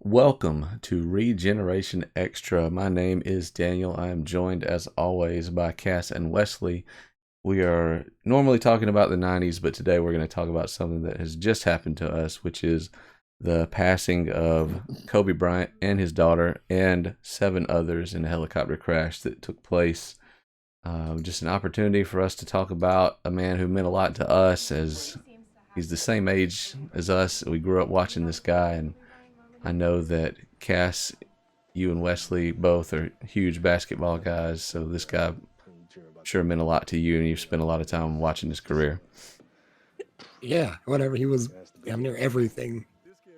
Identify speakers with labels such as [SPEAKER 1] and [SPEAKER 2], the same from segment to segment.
[SPEAKER 1] Welcome to Regeneration Extra. My name is Daniel. I am joined as always by Cass and Wesley. We are normally talking about the 90s, but today we're going to talk about something that has just happened to us, which is the passing of Kobe Bryant and his daughter and 7 others in a helicopter crash that took place. Just an opportunity for us to talk about a man who meant a lot to us, as he's the same age as us. We grew up watching this guy, and I know that Cass, you and Wesley both are huge basketball guys, so this guy sure meant a lot to you, and you've spent a lot of time watching his career.
[SPEAKER 2] Yeah, whatever. He was damn near everything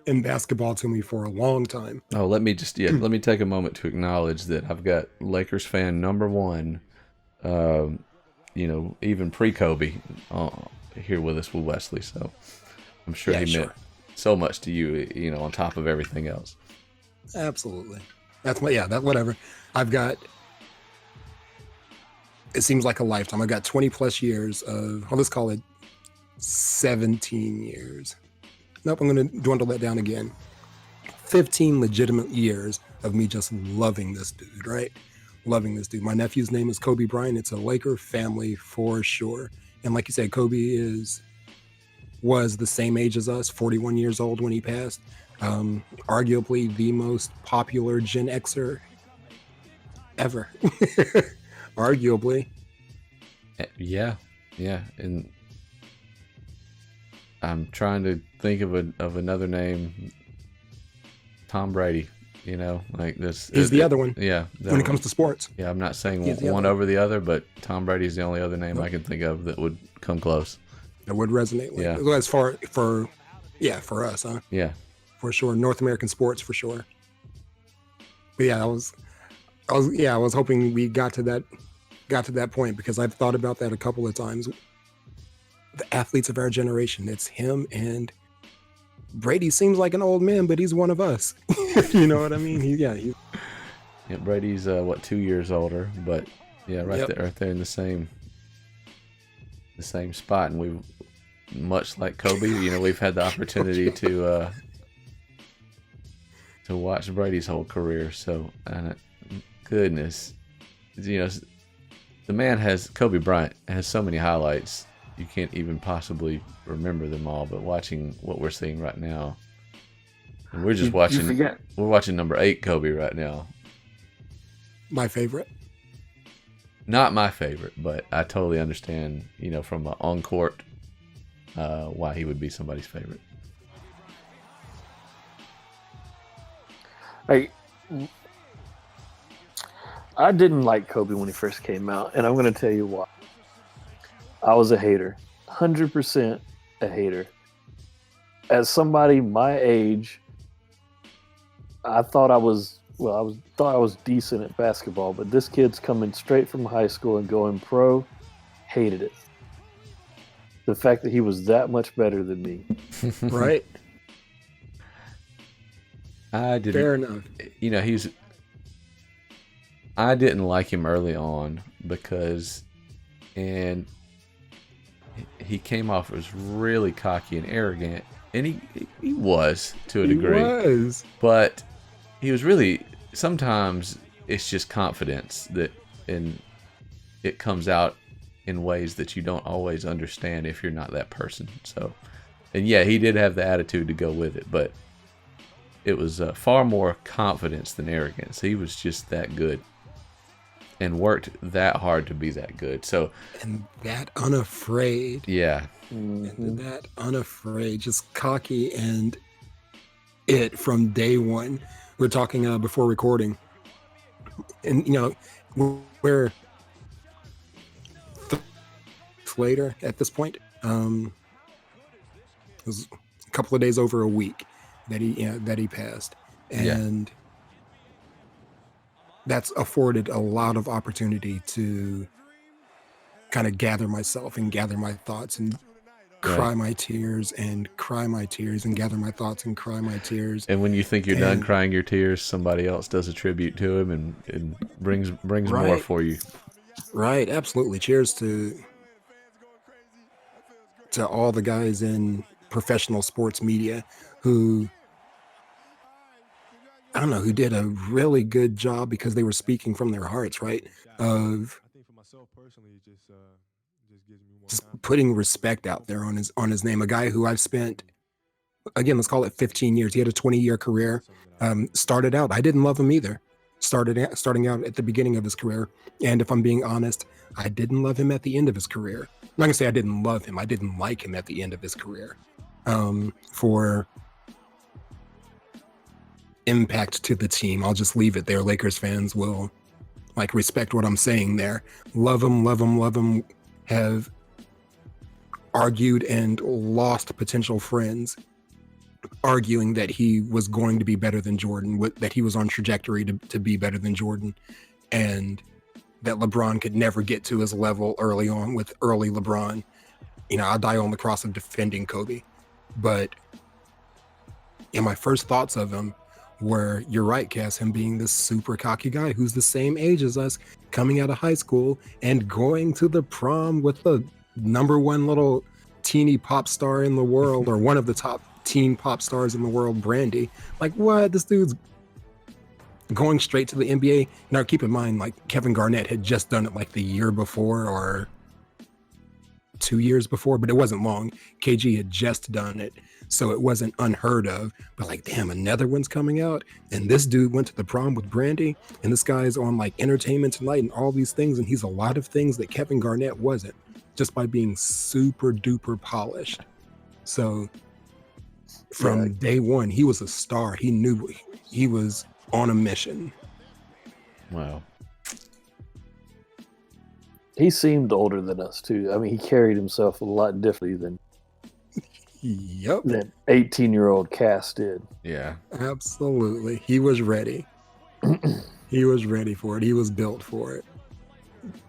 [SPEAKER 2] in basketball to me for a long time.
[SPEAKER 1] Oh, let me take a moment to acknowledge that I've got Lakers fan number one, um, even pre Kobe, here with us with Wesley. So I'm sure
[SPEAKER 2] Yeah,
[SPEAKER 1] he meant
[SPEAKER 2] sure.
[SPEAKER 1] so much to you, on top of everything else.
[SPEAKER 2] Absolutely. That's my, yeah, that whatever. I've got, it seems like a lifetime. I've got 20 plus years of, let's call it 17 years. Nope, I'm going to dwindle that down again. 15 legitimate years of me just loving this dude, right? Loving this dude. My nephew's name is Kobe Bryant. It's a Laker family for sure. And like you said, Kobe was the same age as us, 41 years old when he passed. Arguably the most popular Gen Xer ever. Arguably.
[SPEAKER 1] Yeah, yeah, and I'm trying to think of another name. Tom Brady, like this.
[SPEAKER 2] He's the other one
[SPEAKER 1] Yeah,
[SPEAKER 2] when it comes to sports.
[SPEAKER 1] yeah. I'm not saying
[SPEAKER 2] He's the other
[SPEAKER 1] one
[SPEAKER 2] one.
[SPEAKER 1] over the other, but Tom Brady's the only other name I
[SPEAKER 2] Nope.
[SPEAKER 1] can think of that would come close.
[SPEAKER 2] That would resonate like
[SPEAKER 1] Yeah,
[SPEAKER 2] well, as far for us, huh?
[SPEAKER 1] yeah.
[SPEAKER 2] For sure. North American sports for sure. But yeah, I was hoping we got to that point because I've thought about that a couple of times. The athletes of our generation, it's him and Brady seems like an old man, but he's one of us. You know what I mean? He's
[SPEAKER 1] Yeah, Brady's 2 years older, but yeah,
[SPEAKER 2] yep.
[SPEAKER 1] right there in the same spot, and we've much like Kobe, we've had the opportunity to watch Brady's whole career. So, goodness, you know, the man has Kobe Bryant has so many highlights you can't even possibly remember them all. But watching what we're seeing right now, and
[SPEAKER 3] You forget.
[SPEAKER 1] we're watching number 8 Kobe right now.
[SPEAKER 2] My favorite.
[SPEAKER 1] Not my favorite, but I totally understand, from an on court, why he would be somebody's favorite.
[SPEAKER 3] Like I didn't like Kobe when he first came out, and I'm going to tell you why. I was a hater, 100% a hater. As somebody my age, I thought I was well. Thought I was decent at basketball, but this kid's coming straight from high school and going pro. Hated it. The fact that he was that much better than me.
[SPEAKER 2] Right?
[SPEAKER 1] I didn't,
[SPEAKER 2] Fair enough.
[SPEAKER 1] he's. I didn't like him early on because, and he came off as really cocky and arrogant, and he was to a
[SPEAKER 2] He
[SPEAKER 1] degree,
[SPEAKER 2] was.
[SPEAKER 1] but he was really sometimes it's just confidence that and it comes out in ways that you don't always understand if you're not that person. So, and yeah, he did have the attitude to go with it, but it was far more confidence than arrogance. He was just that good and worked that hard to be that good. So,
[SPEAKER 2] And that unafraid.
[SPEAKER 1] yeah,
[SPEAKER 2] And that unafraid, just cocky and it from day one. We are talking before recording. And, we're later at this point. It was a couple of days over a week that he passed.
[SPEAKER 1] yeah,
[SPEAKER 2] And that's afforded a lot of opportunity to kind of gather myself and gather my thoughts and
[SPEAKER 1] right.
[SPEAKER 2] cry my tears and cry my tears and gather my thoughts and cry my tears.
[SPEAKER 1] And when you think you're done
[SPEAKER 2] And
[SPEAKER 1] crying your tears, somebody else does a tribute to him and brings more
[SPEAKER 2] right,
[SPEAKER 1] for you.
[SPEAKER 2] right, absolutely. Cheers to all the guys in professional sports media who I don't know, who did a really good job because they were speaking from their hearts, right? Of just putting respect out there on his name. A guy who I've spent, again, let's call it 15 years. He had a 20-year career. Started out, I didn't love him either. Starting out at the beginning of his career, and if I'm being honest, I didn't love him at the end of his career. I'm not gonna say I didn't love him. I didn't like him at the end of his career. For impact to the team, I'll just leave it there. Lakers fans will like respect what I'm saying there. Love him, love him, love him. Have argued and lost potential friends arguing that he was going to be better than Jordan, that he was on trajectory to be better than Jordan, and that LeBron could never get to his level early on with early LeBron. I'll die on the cross of defending Kobe. But my first thoughts of him were, you're right, Cass, him being this super cocky guy who's the same age as us, coming out of high school and going to the prom with the number one little teeny pop star in the world, or one of the top teen pop stars in the world, Brandy. Like, what? This dude's going straight to the NBA. Now, keep in mind, like, Kevin Garnett had just done it like the year before or 2 years before, but it wasn't long. KG had just done it, so it wasn't unheard of. But like, damn, another one's coming out, and this dude went to the prom with Brandy, and this guy's on like Entertainment Tonight and all these things, and he's a lot of things that Kevin Garnett wasn't, just by being super duper polished. So from day one, he was a star. He knew he was on a mission.
[SPEAKER 1] Wow.
[SPEAKER 3] He seemed older than us too. I mean, he carried himself a lot differently than that 18-year-old Cass did.
[SPEAKER 1] Yeah,
[SPEAKER 2] absolutely. He was ready. He was ready for it. He was built for it.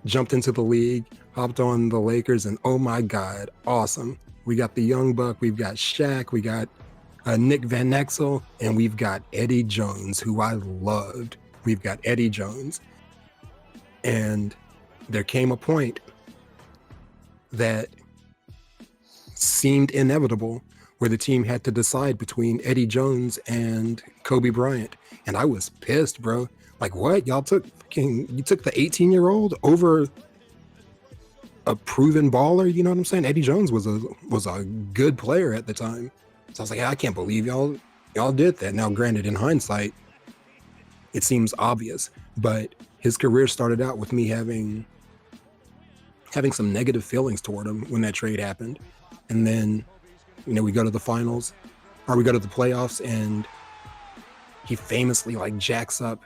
[SPEAKER 2] Jumped into the league, hopped on the Lakers, and oh my God, awesome. We got the young buck, we've got Shaq, we got Nick Van Exel, and we've got Eddie Jones, who I loved. We've got Eddie Jones. And there came a point that seemed inevitable where the team had to decide between Eddie Jones and Kobe Bryant. And I was pissed, bro. Like, what? You took the 18-year-old over a proven baller? You know what I'm saying? Eddie Jones was a good player at the time. So I was like, I can't believe y'all did that. Now, granted, in hindsight, it seems obvious, but his career started out with me having some negative feelings toward him when that trade happened. And then, we go to the finals, or we go to the playoffs, and he famously like jacks up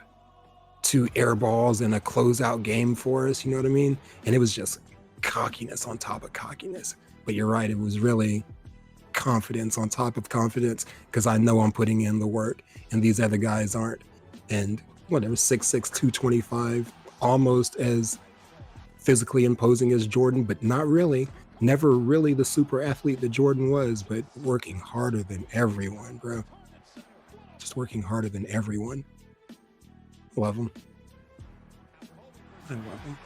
[SPEAKER 2] 2 air balls in a closeout game for us, you know what I mean? And it was just cockiness on top of cockiness. But you're right, it was really confidence on top of confidence, because I know I'm putting in the work and these other guys aren't. And whatever, 6'6", 225, almost as physically imposing as Jordan, but not really. Never really the super athlete that Jordan was, but working harder than everyone, bro. Just working harder than everyone. Love him. I love him.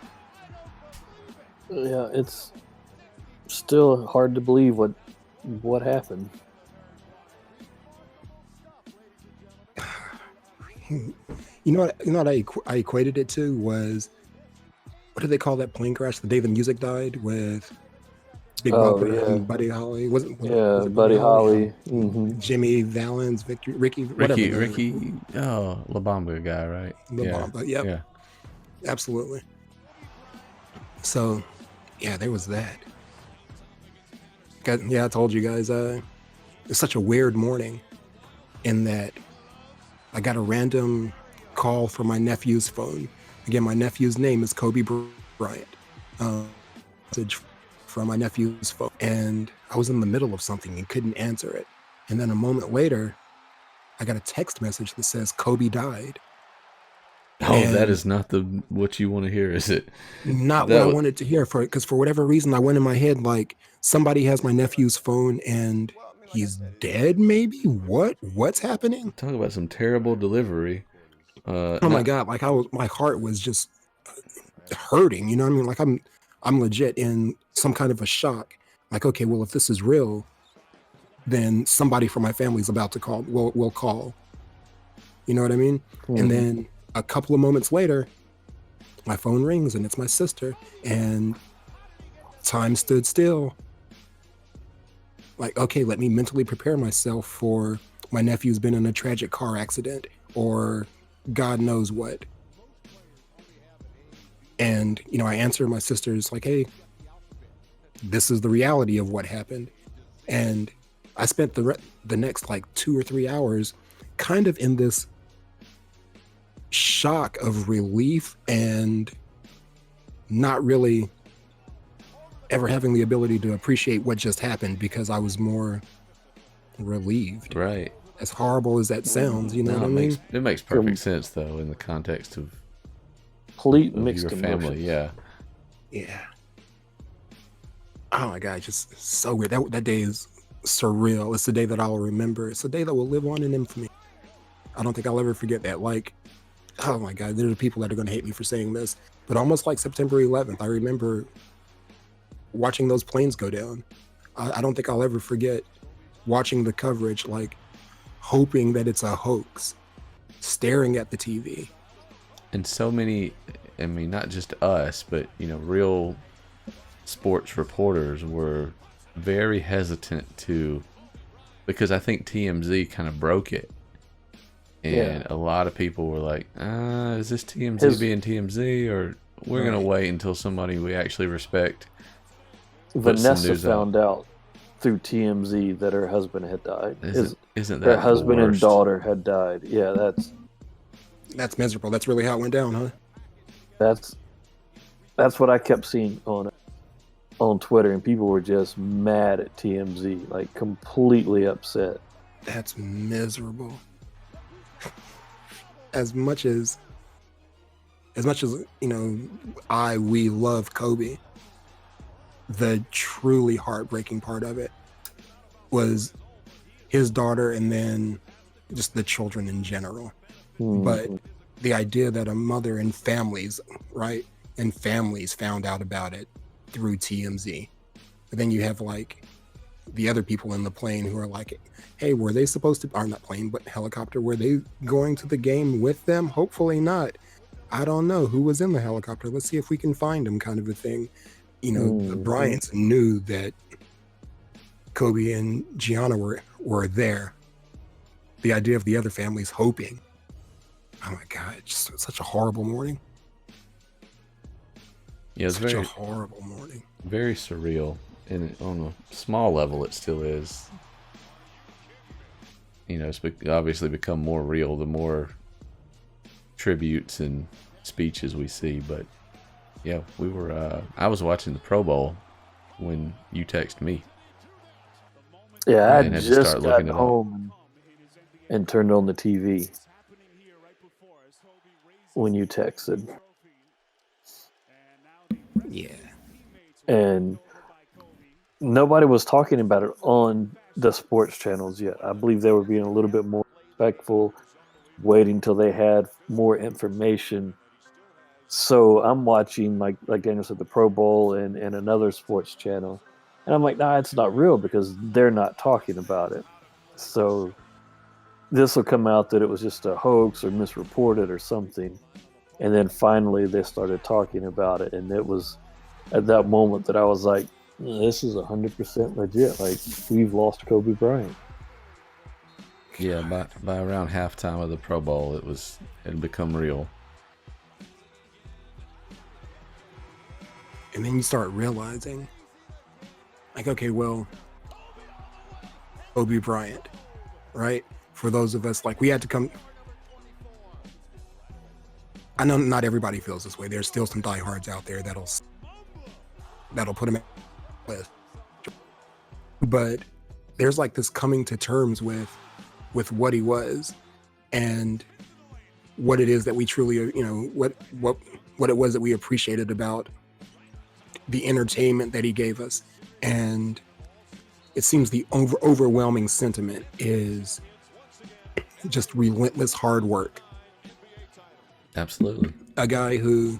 [SPEAKER 3] Yeah, it's still hard to believe what happened.
[SPEAKER 2] You know what I equated it to was, what do they call that plane crash the day the music died with Big Bopper and Buddy Holly? Was it
[SPEAKER 3] Buddy Holly? Mm-hmm.
[SPEAKER 2] Jimmy Valens, Ricky, La
[SPEAKER 1] Bamba guy, right?
[SPEAKER 2] La Bamba, yep. Yeah, absolutely. So, yeah, there was that. I told you guys, it's such a weird morning in that I got a random call from my nephew's phone. Again, my nephew's name is Kobe Bryant. Message from my nephew's phone, and I was in the middle of something and couldn't answer it. And then a moment later, I got a text message that says Kobe died.
[SPEAKER 1] Oh, and that is not what you want to hear, is it?
[SPEAKER 2] Not what I wanted to hear, because for whatever reason, I went in my head like, somebody has my nephew's phone and he's dead, maybe? What's happening?
[SPEAKER 1] Talk about some terrible delivery.
[SPEAKER 2] My God, like my heart was just hurting, you know what I mean? Like I'm legit in some kind of a shock. Like, okay, well, if this is real, then somebody from my family's about to call. Will call. You know what I mean?
[SPEAKER 3] Mhm.
[SPEAKER 2] And then a couple of moments later, my phone rings and it's my sister, and time stood still. Like, okay, let me mentally prepare myself for my nephew's been in a tragic car accident or God knows what. And, I answer my sister's like, hey, this is the reality of what happened. And I spent the next like 2 or 3 hours kind of in this shock of relief and not really ever having the ability to appreciate what just happened because I was more relieved.
[SPEAKER 1] Right.
[SPEAKER 2] As horrible as that sounds, you know
[SPEAKER 1] No,
[SPEAKER 2] what I mean?
[SPEAKER 1] it makes perfect sense though in the context of
[SPEAKER 3] Complete
[SPEAKER 1] your
[SPEAKER 3] mixed
[SPEAKER 1] family.
[SPEAKER 3] emotions.
[SPEAKER 1] Yeah.
[SPEAKER 2] Yeah. Oh my God, just so weird. That day is surreal. It's the day that I'll remember. It's a day that will live on in infamy. I don't think I'll ever forget that. Like, oh my God, there are people that are going to hate me for saying this, but almost like September 11th, I remember watching those planes go down. I don't think I'll ever forget watching the coverage, like hoping that it's a hoax, staring at the TV.
[SPEAKER 1] And so many, I mean, not just us, but real sports reporters were very hesitant to, because I think TMZ kind of broke it. And a lot of people were like, is this TMZ being TMZ, or we're going to wait until somebody we actually respect puts some
[SPEAKER 3] Vanessa
[SPEAKER 1] news
[SPEAKER 3] found out through TMZ that her husband had died.
[SPEAKER 1] Isn't that
[SPEAKER 3] her husband
[SPEAKER 1] the
[SPEAKER 3] and
[SPEAKER 1] worst?
[SPEAKER 3] daughter had died? Yeah,
[SPEAKER 2] that's miserable. That's really how it went down, huh?
[SPEAKER 3] That's what I kept seeing on Twitter, and people were just mad at TMZ, like completely upset.
[SPEAKER 2] That's miserable. As much as we love Kobe, the truly heartbreaking part of it was his daughter and then just the children in general. But the idea that a mother and families, right, and families found out about it through TMZ. But then you have like the other people in the plane who are like, hey, were they supposed to, or not plane, but helicopter, were they going to the game with them? Hopefully not. I don't know who was in the helicopter. Let's see if we can find them, kind of a thing. The Bryants knew that Kobe and Gianna were there. The idea of the other families hoping. Oh my God, just such a horrible morning.
[SPEAKER 1] Yeah, it's
[SPEAKER 2] such a horrible morning.
[SPEAKER 1] Very surreal. And on a small level, it still is. It's obviously become more real the more tributes and speeches we see. But yeah, we were. I was watching the Pro Bowl when you texted me.
[SPEAKER 3] Yeah, I just got home and turned on the TV when you texted.
[SPEAKER 2] Yeah.
[SPEAKER 3] And nobody was talking about it on the sports channels yet. I believe they were being a little bit more respectful, waiting till they had more information. So I'm watching, like Daniel said, the Pro Bowl and another sports channel. And I'm like, nah, it's not real because they're not talking about it. So this will come out that it was just a hoax or misreported or something. And then finally they started talking about it. And it was at that moment that I was like, this is 100% legit. Like, we've lost Kobe Bryant.
[SPEAKER 1] Yeah, by around halftime of the Pro Bowl, it had become real.
[SPEAKER 2] And then you start realizing, like, okay, well, Kobe Bryant, right? For those of us, like, we had to come. I know not everybody feels this way. There's still some diehards out there that'll put him in the list. But there's like this coming to terms with what he was and what it is that we truly, what it was that we appreciated about the entertainment that he gave us. And it seems the overwhelming sentiment is just relentless hard work.
[SPEAKER 1] Absolutely.
[SPEAKER 2] A guy who,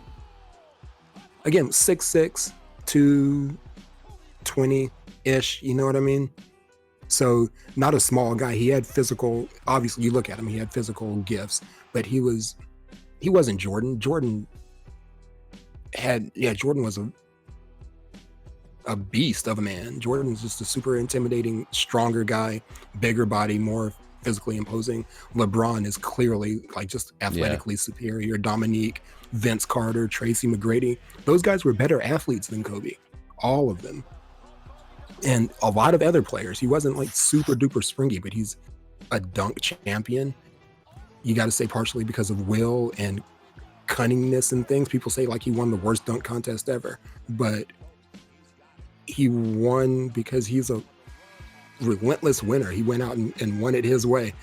[SPEAKER 2] again, 6'6", 220-ish, you know what I mean? So not a small guy. He had physical. Obviously, you look at him. He had physical gifts, but he wasn't Jordan. Jordan was a beast of a man. Jordan was just a super intimidating, stronger guy, bigger body, more physically imposing. LeBron is clearly like just athletically superior. Dominique, Vince Carter, Tracy McGrady, those guys were better athletes than Kobe, all of them. And a lot of other players. He wasn't like super duper springy, but he's a dunk champion. You got to say partially because of will and cunningness and things. People say like he won the worst dunk contest ever, but he won because he's a relentless winner. He went out and won it his way.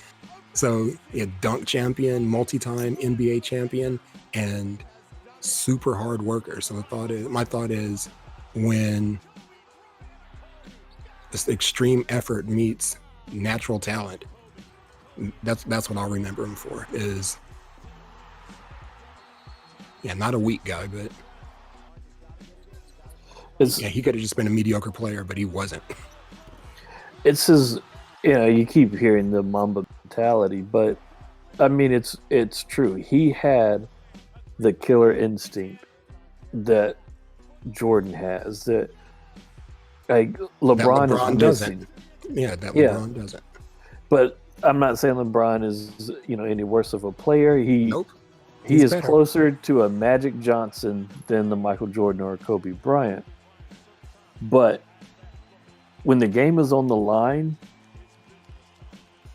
[SPEAKER 2] So a dunk champion, multi-time NBA champion, and super hard worker. So my thought is when this extreme effort meets natural talent, that's what I'll remember him for. Is not a weak guy, but he could have just been a mediocre player, but he wasn't.
[SPEAKER 3] It's his, you keep hearing the Mamba mentality, but I mean, it's true. He had the killer instinct that Jordan has, that like LeBron
[SPEAKER 2] doesn't. LeBron doesn't.
[SPEAKER 3] But I'm not saying LeBron is, any worse of a player.
[SPEAKER 2] Nope.
[SPEAKER 3] He is better. Closer to a Magic Johnson than the Michael Jordan or Kobe Bryant. But when the game is on the line,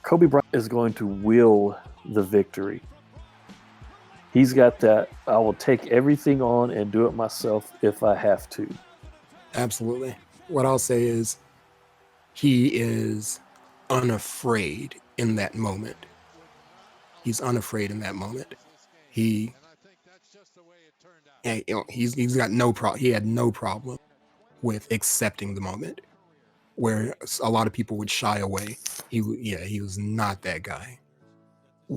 [SPEAKER 3] Kobe Bryant is going to will the victory. He's got that, I will take everything on and do it myself if I have to. Absolutely.
[SPEAKER 2] What I'll say is he is unafraid in that moment. He's unafraid in that moment. He's got no problem. He had no problem with accepting the moment, where a lot of people would shy away. He was not that guy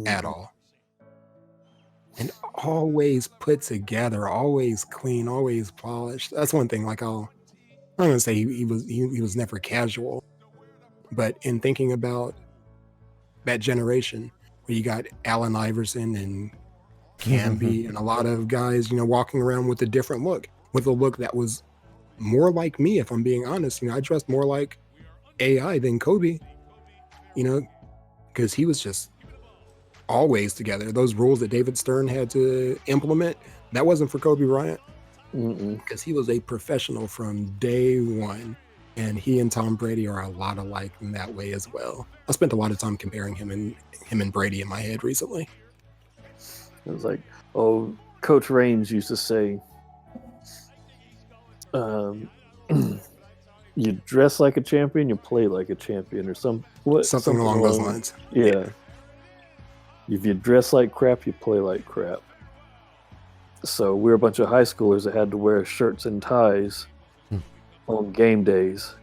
[SPEAKER 2] at all. And always put together, always clean, always polished. That's one thing. Like I'm gonna say he was never casual, but in thinking about that generation where you got Allen Iverson and Camby and a lot of guys, walking around with a different look, with a look that was more like me, if I'm being honest. I dressed more like AI than Kobe, because he was just always together. Those rules that David Stern had to implement, that wasn't for Kobe Bryant, because he was a professional from day one. And he and Tom Brady are a lot alike in that way as well. I spent a lot of time comparing him and Brady in my head recently.
[SPEAKER 3] It was like, Coach Raines used to say, you dress like a champion, you play like a champion, or something
[SPEAKER 2] along those lines.
[SPEAKER 3] Yeah. If you dress like crap, you play like crap. So we're a bunch of high schoolers that had to wear shirts and ties on game days.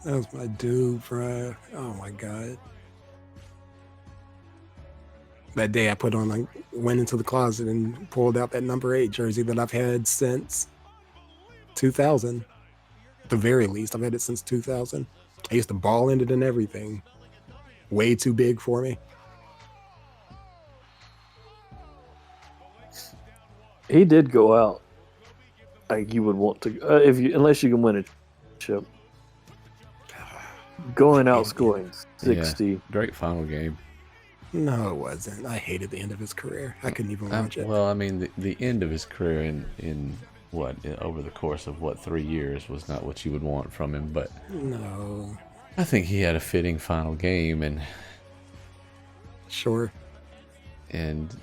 [SPEAKER 2] That was my dude, bro. Oh my God. That day I went into the closet and pulled out that number 8 jersey that I've had since 2000. At the very least, I've had it since 2000. I used to ball in it and everything. Way too big for me.
[SPEAKER 3] He did go out like you would want to, unless you can win a chip. Going out scoring 60.
[SPEAKER 1] Yeah, great final game.
[SPEAKER 2] No, it wasn't. I hated the end of his career. I couldn't even watch it.
[SPEAKER 1] Well, I mean, the end of his career in over the course of 3 years was not what you would want from him, but
[SPEAKER 2] no,
[SPEAKER 1] I think he had a fitting final game and
[SPEAKER 2] sure,
[SPEAKER 1] and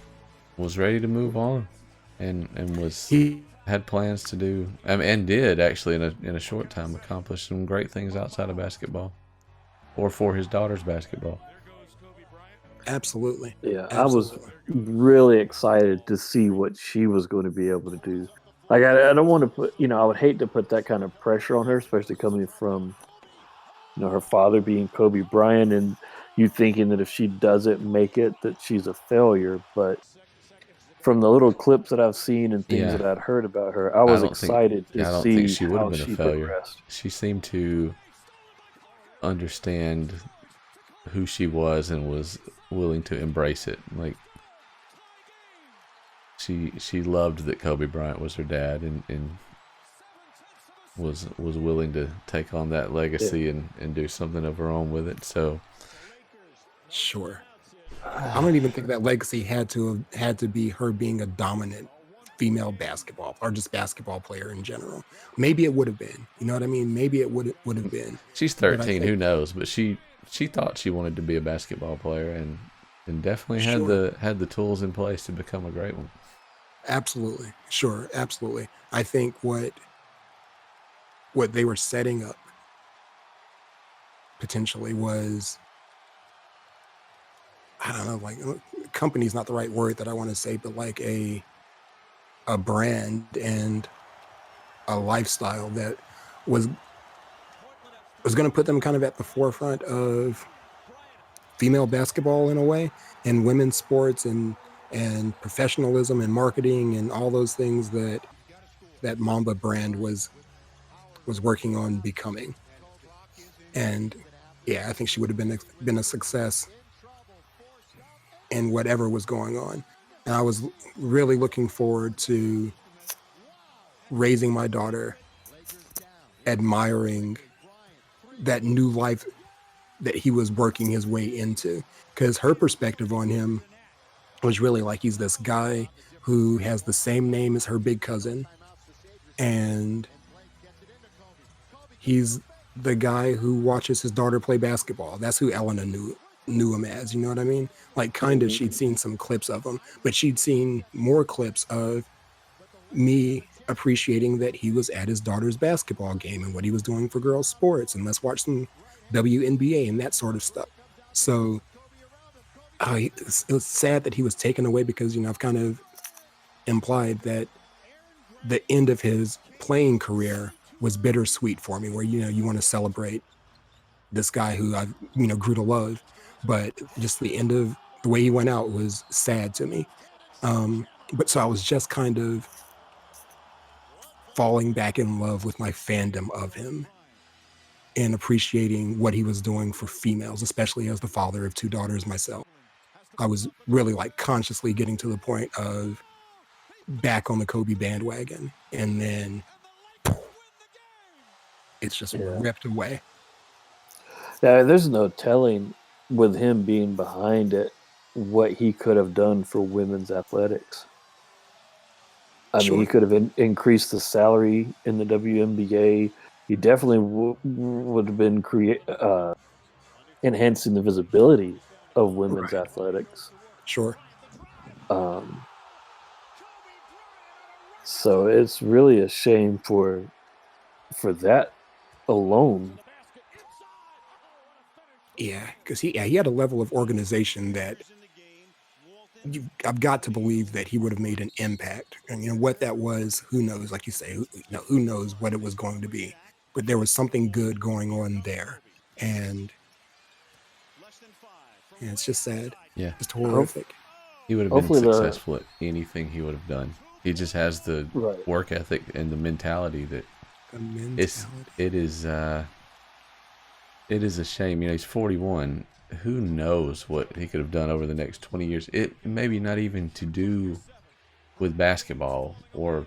[SPEAKER 1] was ready to move on, and had plans to do, and did actually in a short time accomplish some great things outside of basketball, or for his daughter's basketball.
[SPEAKER 2] Absolutely.
[SPEAKER 3] Yeah,
[SPEAKER 2] Absolutely.
[SPEAKER 3] I was really excited to see what she was going to be able to do. Like, I don't want to put, I would hate to put that kind of pressure on her, especially coming from, her father being Kobe Bryant, and you thinking that if she doesn't make it, that she's a failure. But from the little clips that I've seen and things
[SPEAKER 1] Yeah.
[SPEAKER 3] that I'd heard about her, I
[SPEAKER 1] I
[SPEAKER 3] was
[SPEAKER 1] don't think
[SPEAKER 3] excited to
[SPEAKER 1] I don't think
[SPEAKER 3] see
[SPEAKER 1] she would have
[SPEAKER 3] how
[SPEAKER 1] been a
[SPEAKER 3] she
[SPEAKER 1] failure.
[SPEAKER 3] progressed.
[SPEAKER 1] She seemed to understand who she was and was willing to embrace it. Like she loved that Kobe Bryant was her dad and was willing to take on that legacy and do something of her own with it. So
[SPEAKER 2] Sure. I don't even think that legacy had to be her being a dominant female basketball or just basketball player in general. Maybe it would have been. You know what I mean? Maybe it would have been.
[SPEAKER 1] she's
[SPEAKER 2] But I
[SPEAKER 1] 13,
[SPEAKER 2] think
[SPEAKER 1] who knows? But she thought she wanted to be a basketball player and definitely
[SPEAKER 2] sure.
[SPEAKER 1] had the tools in place to become a great one.
[SPEAKER 2] Absolutely. Sure. Absolutely. I think what they were setting up potentially was, I don't know, like company's not the right word that I want to say, but like a brand and a lifestyle that was going to put them kind of at the forefront of female basketball in a way, and women's sports and professionalism and marketing and all those things that Mamba brand was working on becoming. And yeah, I think she would have been a success in whatever was going on. And I was really looking forward to raising my daughter, admiring that new life that he was working his way into, because her perspective on him was really like he's this guy who has the same name as her big cousin, and he's the guy who watches his daughter play basketball. That's who Elena knew him as. You know what I mean? Like, kind of, she'd seen some clips of him, but she'd seen more clips of me appreciating that he was at his daughter's basketball game and what he was doing for girls' sports, and let's watch some WNBA and that sort of stuff. So it was sad that he was taken away, because I've kind of implied that the end of his playing career was bittersweet for me, where you want to celebrate this guy who I grew to love, but just the end of the way he went out was sad to me. But so I was just kind of falling back in love with my fandom of him and appreciating what he was doing for females, especially as the father of two daughters myself. I was really like consciously getting to the point of back on the Kobe bandwagon, and then it's just ripped away.
[SPEAKER 3] Yeah, there's no telling with him being behind it what he could have done for women's athletics. I mean, he could have increased the salary in the WNBA. He definitely would have been enhancing the visibility of women's athletics.
[SPEAKER 2] Sure.
[SPEAKER 3] So it's really a shame for that alone.
[SPEAKER 2] Yeah, because he had a level of organization that I've got to believe that he would have made an impact. And what that was, who knows? Like you say, who knows what it was going to be? But there was something good going on there, and it's just sad.
[SPEAKER 1] Yeah,
[SPEAKER 2] just horrific.
[SPEAKER 1] He would have been successful at anything he would have done. He just has the work ethic and the mentality that it is a shame. He's 41. Who knows what he could have done over the next 20 years? It maybe not even to do with basketball or,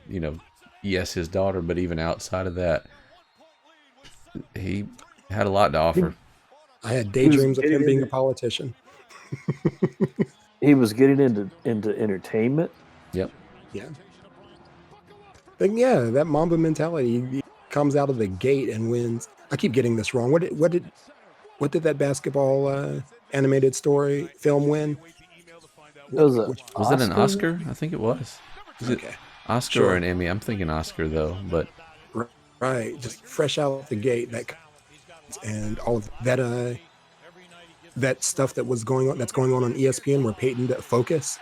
[SPEAKER 1] yes, his daughter, but even outside of that, he had a lot to offer.
[SPEAKER 2] I had daydreams of him being a politician.
[SPEAKER 3] He was getting into entertainment.
[SPEAKER 2] Yep. Yeah. But yeah, that Mamba mentality, he comes out of the gate and wins. I keep getting this wrong. What did that basketball animated story film win?
[SPEAKER 1] Was it an Oscar? I think it was. Was it Oscar or an Emmy? I'm thinking Oscar though, but
[SPEAKER 2] right, just fresh out the gate, and all of that that stuff that's going on on ESPN, where Peyton Focus.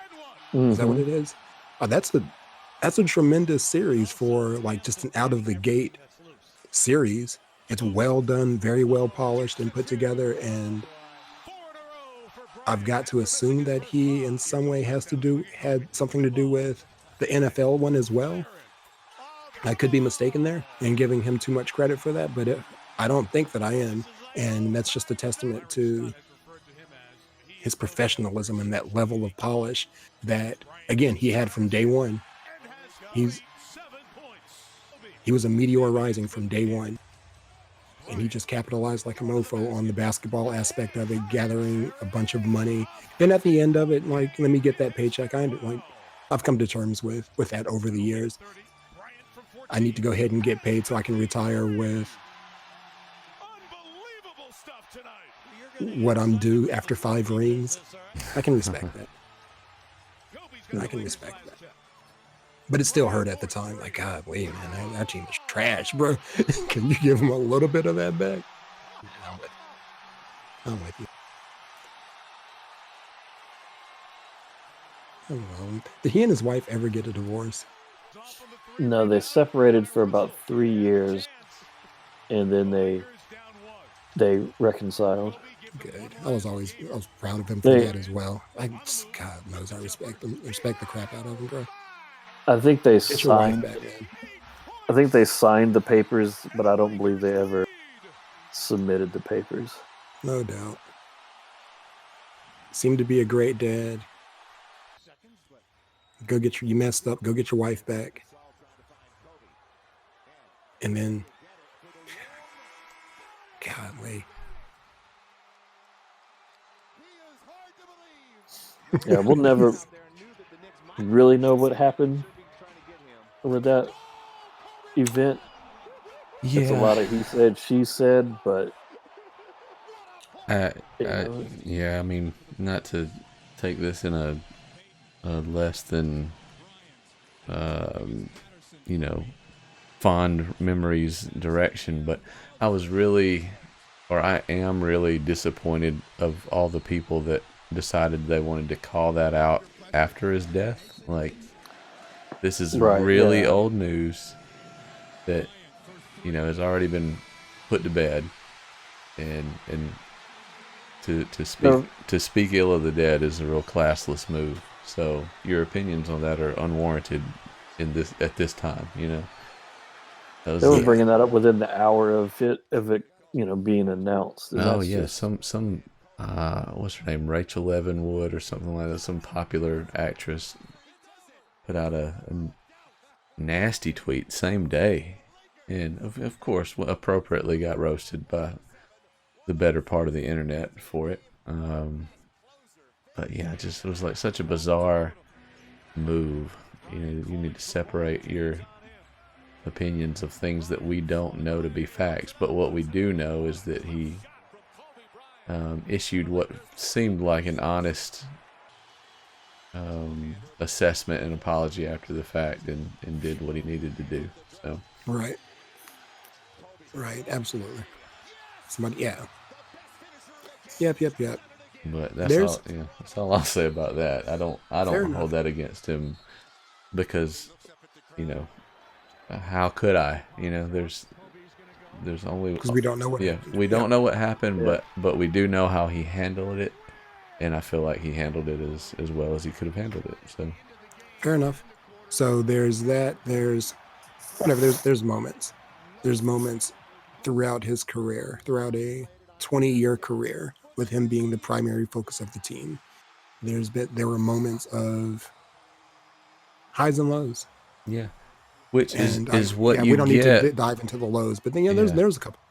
[SPEAKER 2] Is that what it is? Oh, that's a tremendous series for like just an out of the gate series. It's well done, very well polished and put together, and I've got to assume that he in some way had something to do with the NFL one as well. I could be mistaken there and giving him too much credit for that, but I don't think that I am. And that's just a testament to his professionalism and that level of polish that, again, he had from day one. He was a meteor rising from day one. And he just capitalized like a mofo on the basketball aspect of it, gathering a bunch of money. Then at the end of it, like, let me get that paycheck. I've come to terms with that over the years. I need to go ahead and get paid so I can retire with what I'm due after 5 rings. I can respect that. I can respect that. But it still hurt at the time. Like, God, wait, man, that team is trash, bro. Can you give him a little bit of that back? I'm with you. I don't know. Did he and his wife ever get a divorce?
[SPEAKER 3] No, they separated for about 3 years, and then they reconciled.
[SPEAKER 2] Good. I was proud of him for that as well. God knows I respect the crap out of him, bro.
[SPEAKER 3] I think they
[SPEAKER 2] Get your wife back, man.
[SPEAKER 3] I think they signed the papers, but I don't believe they ever submitted the papers.
[SPEAKER 2] No doubt. Seemed to be a great dad. You messed up. Go get your wife back. And then, golly.
[SPEAKER 3] Yeah, we'll never really know what happened with that event.
[SPEAKER 1] Yeah,
[SPEAKER 3] it's a lot of he said, she said, but
[SPEAKER 1] yeah. I mean, not to take this in a less than fond memories direction, but I am really disappointed of all the people that decided they wanted to call that out after his death. Like, this is really old news that has already been put to bed, and to speak ill of the dead is a real classless move. So your opinions on that are unwarranted at this time.
[SPEAKER 3] They were bringing that up within the hour of it being announced.
[SPEAKER 1] Oh yeah, some what's her name, Rachel Evanwood or something like that, some popular actress, put out a nasty tweet same day, and of course appropriately got roasted by the better part of the internet for it. But yeah, it was like such a bizarre move. You need to separate your opinions of things that we don't know to be facts. But what we do know is that he issued what seemed like an honest assessment and apology after the fact, and did what he needed to do. So
[SPEAKER 2] right, absolutely. Somebody, yeah, yep.
[SPEAKER 1] But that's all I'll say about that. I don't hold that against him, because how could I? There's only,
[SPEAKER 2] because we don't know what happened.
[SPEAKER 1] We don't know what happened, but we do know how he handled it, and I feel like he handled it as well as he could have handled it. So
[SPEAKER 2] fair enough. So there's that. There's moments. There's moments throughout his career, throughout a 20-year career, with him being the primary focus of the team. There were moments of highs and lows.
[SPEAKER 1] Yeah, which is what you
[SPEAKER 2] we don't
[SPEAKER 1] get.
[SPEAKER 2] need to dive into the lows, but then there's a couple.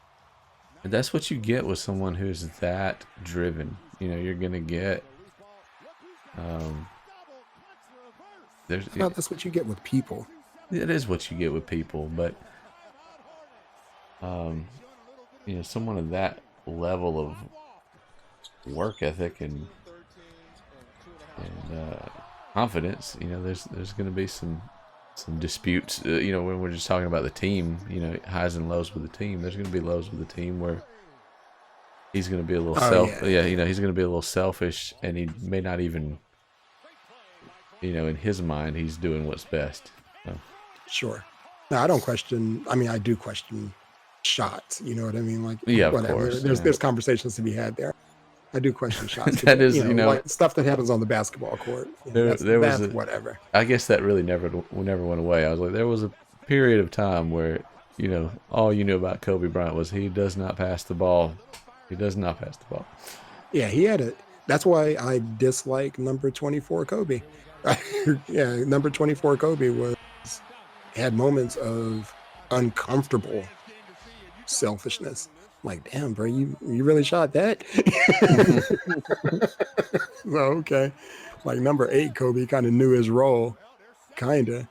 [SPEAKER 1] And that's what you get with someone who's that driven. You're gonna get.
[SPEAKER 2] That's what you get with people.
[SPEAKER 1] It is what you get with people, but someone of that level of work ethic and confidence, there's going to be some disputes. When we're just talking about the team, highs and lows with the team. There's going to be lows with the team where he's going to be a little he's going to be a little selfish, and he may not even, in his mind, he's doing what's best. So.
[SPEAKER 2] Sure. No, I don't question. I mean, I do question shots. You know what I mean? Like,
[SPEAKER 1] yeah, of
[SPEAKER 2] whatever.
[SPEAKER 1] course.
[SPEAKER 2] There's conversations to be had there. I do question shots.
[SPEAKER 1] That is,
[SPEAKER 2] like stuff that happens on the basketball court.
[SPEAKER 1] there was
[SPEAKER 2] whatever.
[SPEAKER 1] I guess that really never went away. I was like, there was a period of time where, all you knew about Kobe Bryant was he does not pass the ball. He does not pass the ball.
[SPEAKER 2] Yeah, he had it. That's why I dislike number 24 Kobe. Yeah, number 24 Kobe had moments of uncomfortable selfishness. Like, damn, bro, you really shot that? So, okay. Like number 8 Kobe kind of knew his role, kind of.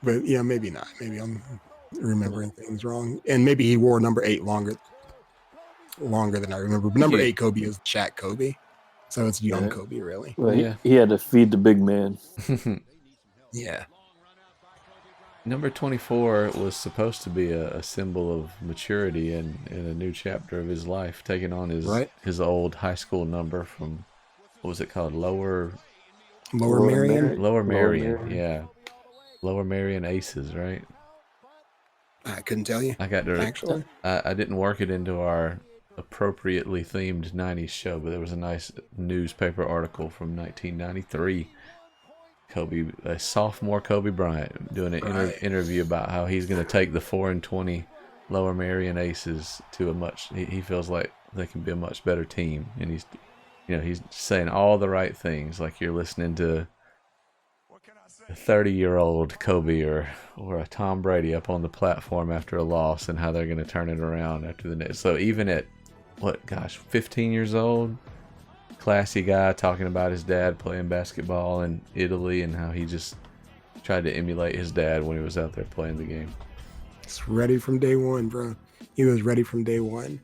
[SPEAKER 2] But yeah, maybe not. Maybe I'm remembering things wrong. And maybe he wore number 8 longer than I remember. But number 8 Kobe is Shaq Kobe. So it's young Kobe, really.
[SPEAKER 3] Well,
[SPEAKER 1] Yeah.
[SPEAKER 3] he had to feed the big man.
[SPEAKER 2] Yeah.
[SPEAKER 1] Number 24 was supposed to be a symbol of maturity in a new chapter of his life, taking on his old high school number from, what was it called? Lower
[SPEAKER 2] Marion?
[SPEAKER 1] Lower Marion, yeah. Lower Marion Aces, right?
[SPEAKER 2] I couldn't tell you.
[SPEAKER 1] I got to
[SPEAKER 2] actually.
[SPEAKER 1] I didn't work it into our appropriately themed 90s show, but there was a nice newspaper article from 1993. A sophomore Kobe Bryant doing an interview about how he's going to take the 4-20 Lower Marion Aces to he feels like they can be a much better team, and he's saying all the right things, like you're listening to a 30-year-old Kobe or a Tom Brady up on the platform after a loss, and how they're going to turn it around after the next. So even at 15 years old, classy guy talking about his dad playing basketball in Italy and how he just tried to emulate his dad when he was out there playing the game.
[SPEAKER 2] It's ready from day one, bro. He was ready from day one.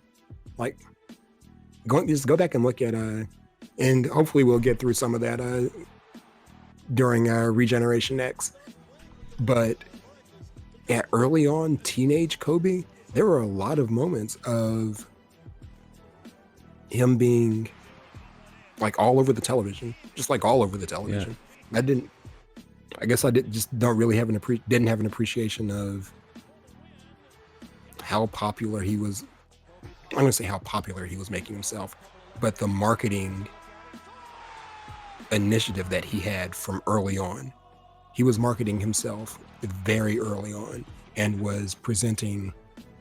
[SPEAKER 2] Like, just go back and look at and hopefully we'll get through some of that during Regeneration X. But at early on, teenage Kobe, there were a lot of moments of him being like all over the television, just like all over the television. Yeah. Didn't have an appreciation of how popular he was. I'm going to say how popular he was making himself, but the marketing initiative that he had from early on. He was marketing himself very early on and was presenting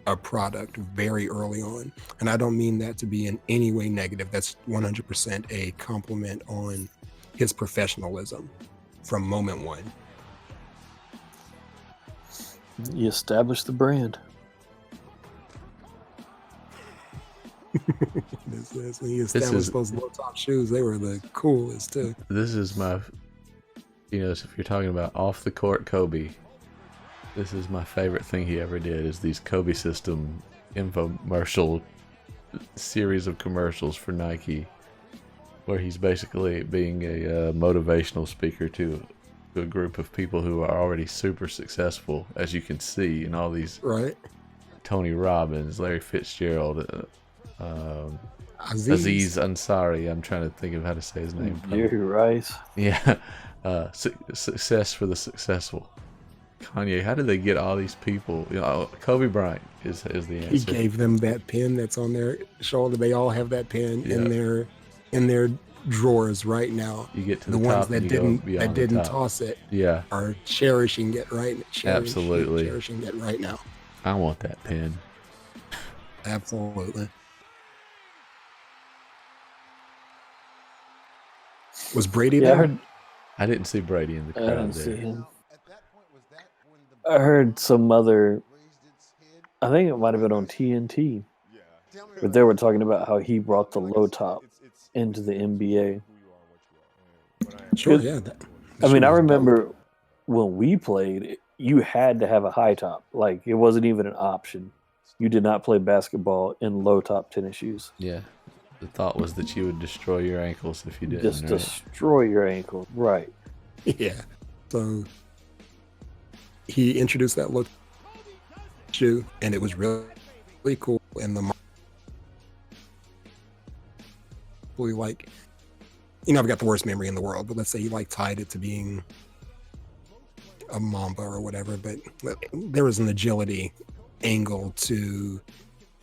[SPEAKER 2] a product very early on. And I don't mean that to be in any way negative. That's 100% a compliment on his professionalism from moment one.
[SPEAKER 3] You established the brand.
[SPEAKER 2] This when he established those low top shoes, they were the coolest too.
[SPEAKER 1] This is my, if you're talking about off the court Kobe, this is my favorite thing he ever did, is these Kobe System infomercial series of commercials for Nike, where he's basically being a motivational speaker to a group of people who are already super successful, as you can see in all these.
[SPEAKER 2] Right.
[SPEAKER 1] Tony Robbins, Larry Fitzgerald, Aziz Ansari. I'm trying to think of how to say his name.
[SPEAKER 3] Jerry Rice.
[SPEAKER 1] Yeah. Success for the successful. Kanye, how did they get all these people? Kobe Bryant is the answer.
[SPEAKER 2] He gave them that pin that's on their shoulder. They all have that pin in their drawers right now.
[SPEAKER 1] You get to
[SPEAKER 2] the ones that didn't toss it.
[SPEAKER 1] Yeah,
[SPEAKER 2] are cherishing it
[SPEAKER 1] absolutely
[SPEAKER 2] cherishing it right now.
[SPEAKER 1] I want that pin.
[SPEAKER 2] Absolutely. Was Brady there?
[SPEAKER 1] I didn't see Brady in the crowd.
[SPEAKER 3] I didn't see him. I heard some other, I think it might have been on TNT, but they were talking about how he brought the low top into the NBA.
[SPEAKER 2] Sure, yeah.
[SPEAKER 3] I remember when we played, you had to have a high top. Like, it wasn't even an option. You did not play basketball in low top tennis shoes.
[SPEAKER 1] Yeah. The thought was that you would destroy your ankles if you didn't.
[SPEAKER 3] Just destroy your ankles, right.
[SPEAKER 2] Yeah. So he introduced that look shoe, and it was really, really cool. And I've got the worst memory in the world, but let's say he tied it to being a Mamba or whatever, but there was an agility angle to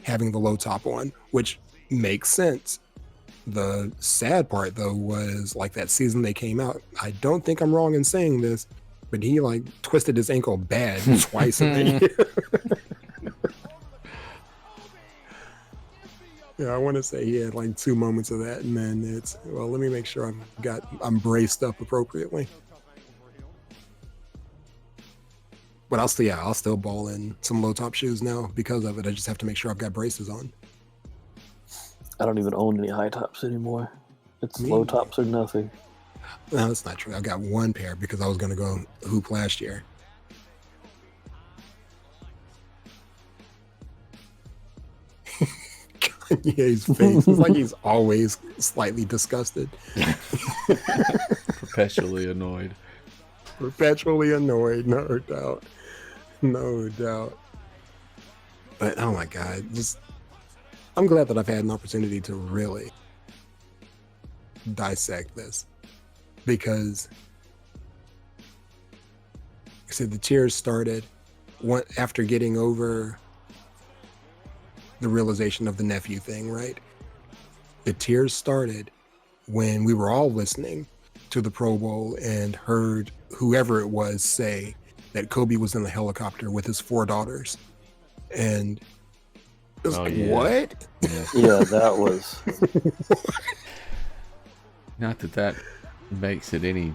[SPEAKER 2] having the low top on, which makes sense. The sad part though was like that season they came out. I don't think I'm wrong in saying this, but he like twisted his ankle bad twice in that year. Yeah, I want to say he had like 2 moments of that, and then it's let me make sure I'm braced up appropriately. But I'll still ball in some low top shoes now because of it. I just have to make sure I've got braces on.
[SPEAKER 3] I don't even own any high tops anymore. It's low tops or nothing.
[SPEAKER 2] No, that's not true. I got one pair because I was going to go hoop last year. Kanye's face. It's like he's always slightly disgusted.
[SPEAKER 1] Perpetually annoyed.
[SPEAKER 2] Perpetually annoyed, no doubt. No doubt. But oh my God, I'm glad that I've had an opportunity to really dissect this, because I said the tears started after getting over the realization of the nephew thing, right? The tears started when we were all listening to the Pro Bowl and heard whoever it was say that Kobe was in the helicopter with his 4 daughters. And it was what?
[SPEAKER 3] Yeah, that was...
[SPEAKER 1] Not that makes it any,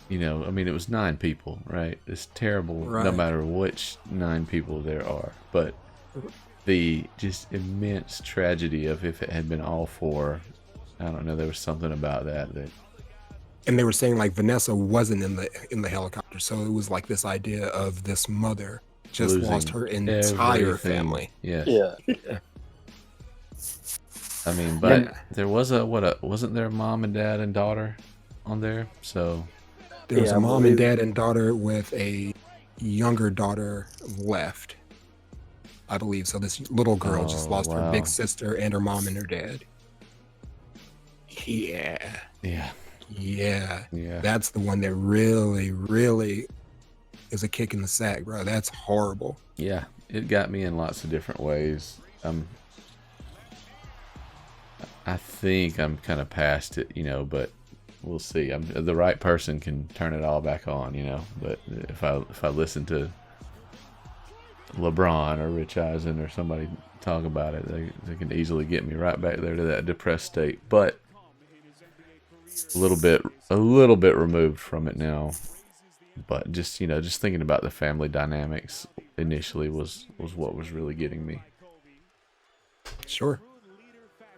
[SPEAKER 1] I mean, it was 9 people, right? It's terrible no matter which 9 people there are. But the just immense tragedy of if it had been all 4, I don't know, there was something about that.
[SPEAKER 2] And they were saying like Vanessa wasn't in the helicopter, so it was like this idea of this mother just lost her entire family.
[SPEAKER 1] Yes.
[SPEAKER 3] Yeah.
[SPEAKER 1] I mean, but there was wasn't there a mom and dad and daughter on there? So
[SPEAKER 2] there was a mom and dad and daughter with a younger daughter left, I believe. So this little girl just lost her big sister and her mom and her dad. Yeah. That's the one that really, really is a kick in the sack, bro. That's horrible.
[SPEAKER 1] Yeah, it got me in lots of different ways. I think I'm kind of past it, but we'll see. The right person can turn it all back on, But if I listen to LeBron or Rich Eisen or somebody talk about it, they can easily get me right back there to that depressed state. But a little bit removed from it now. But just thinking about the family dynamics initially was what was really getting me.
[SPEAKER 2] Sure.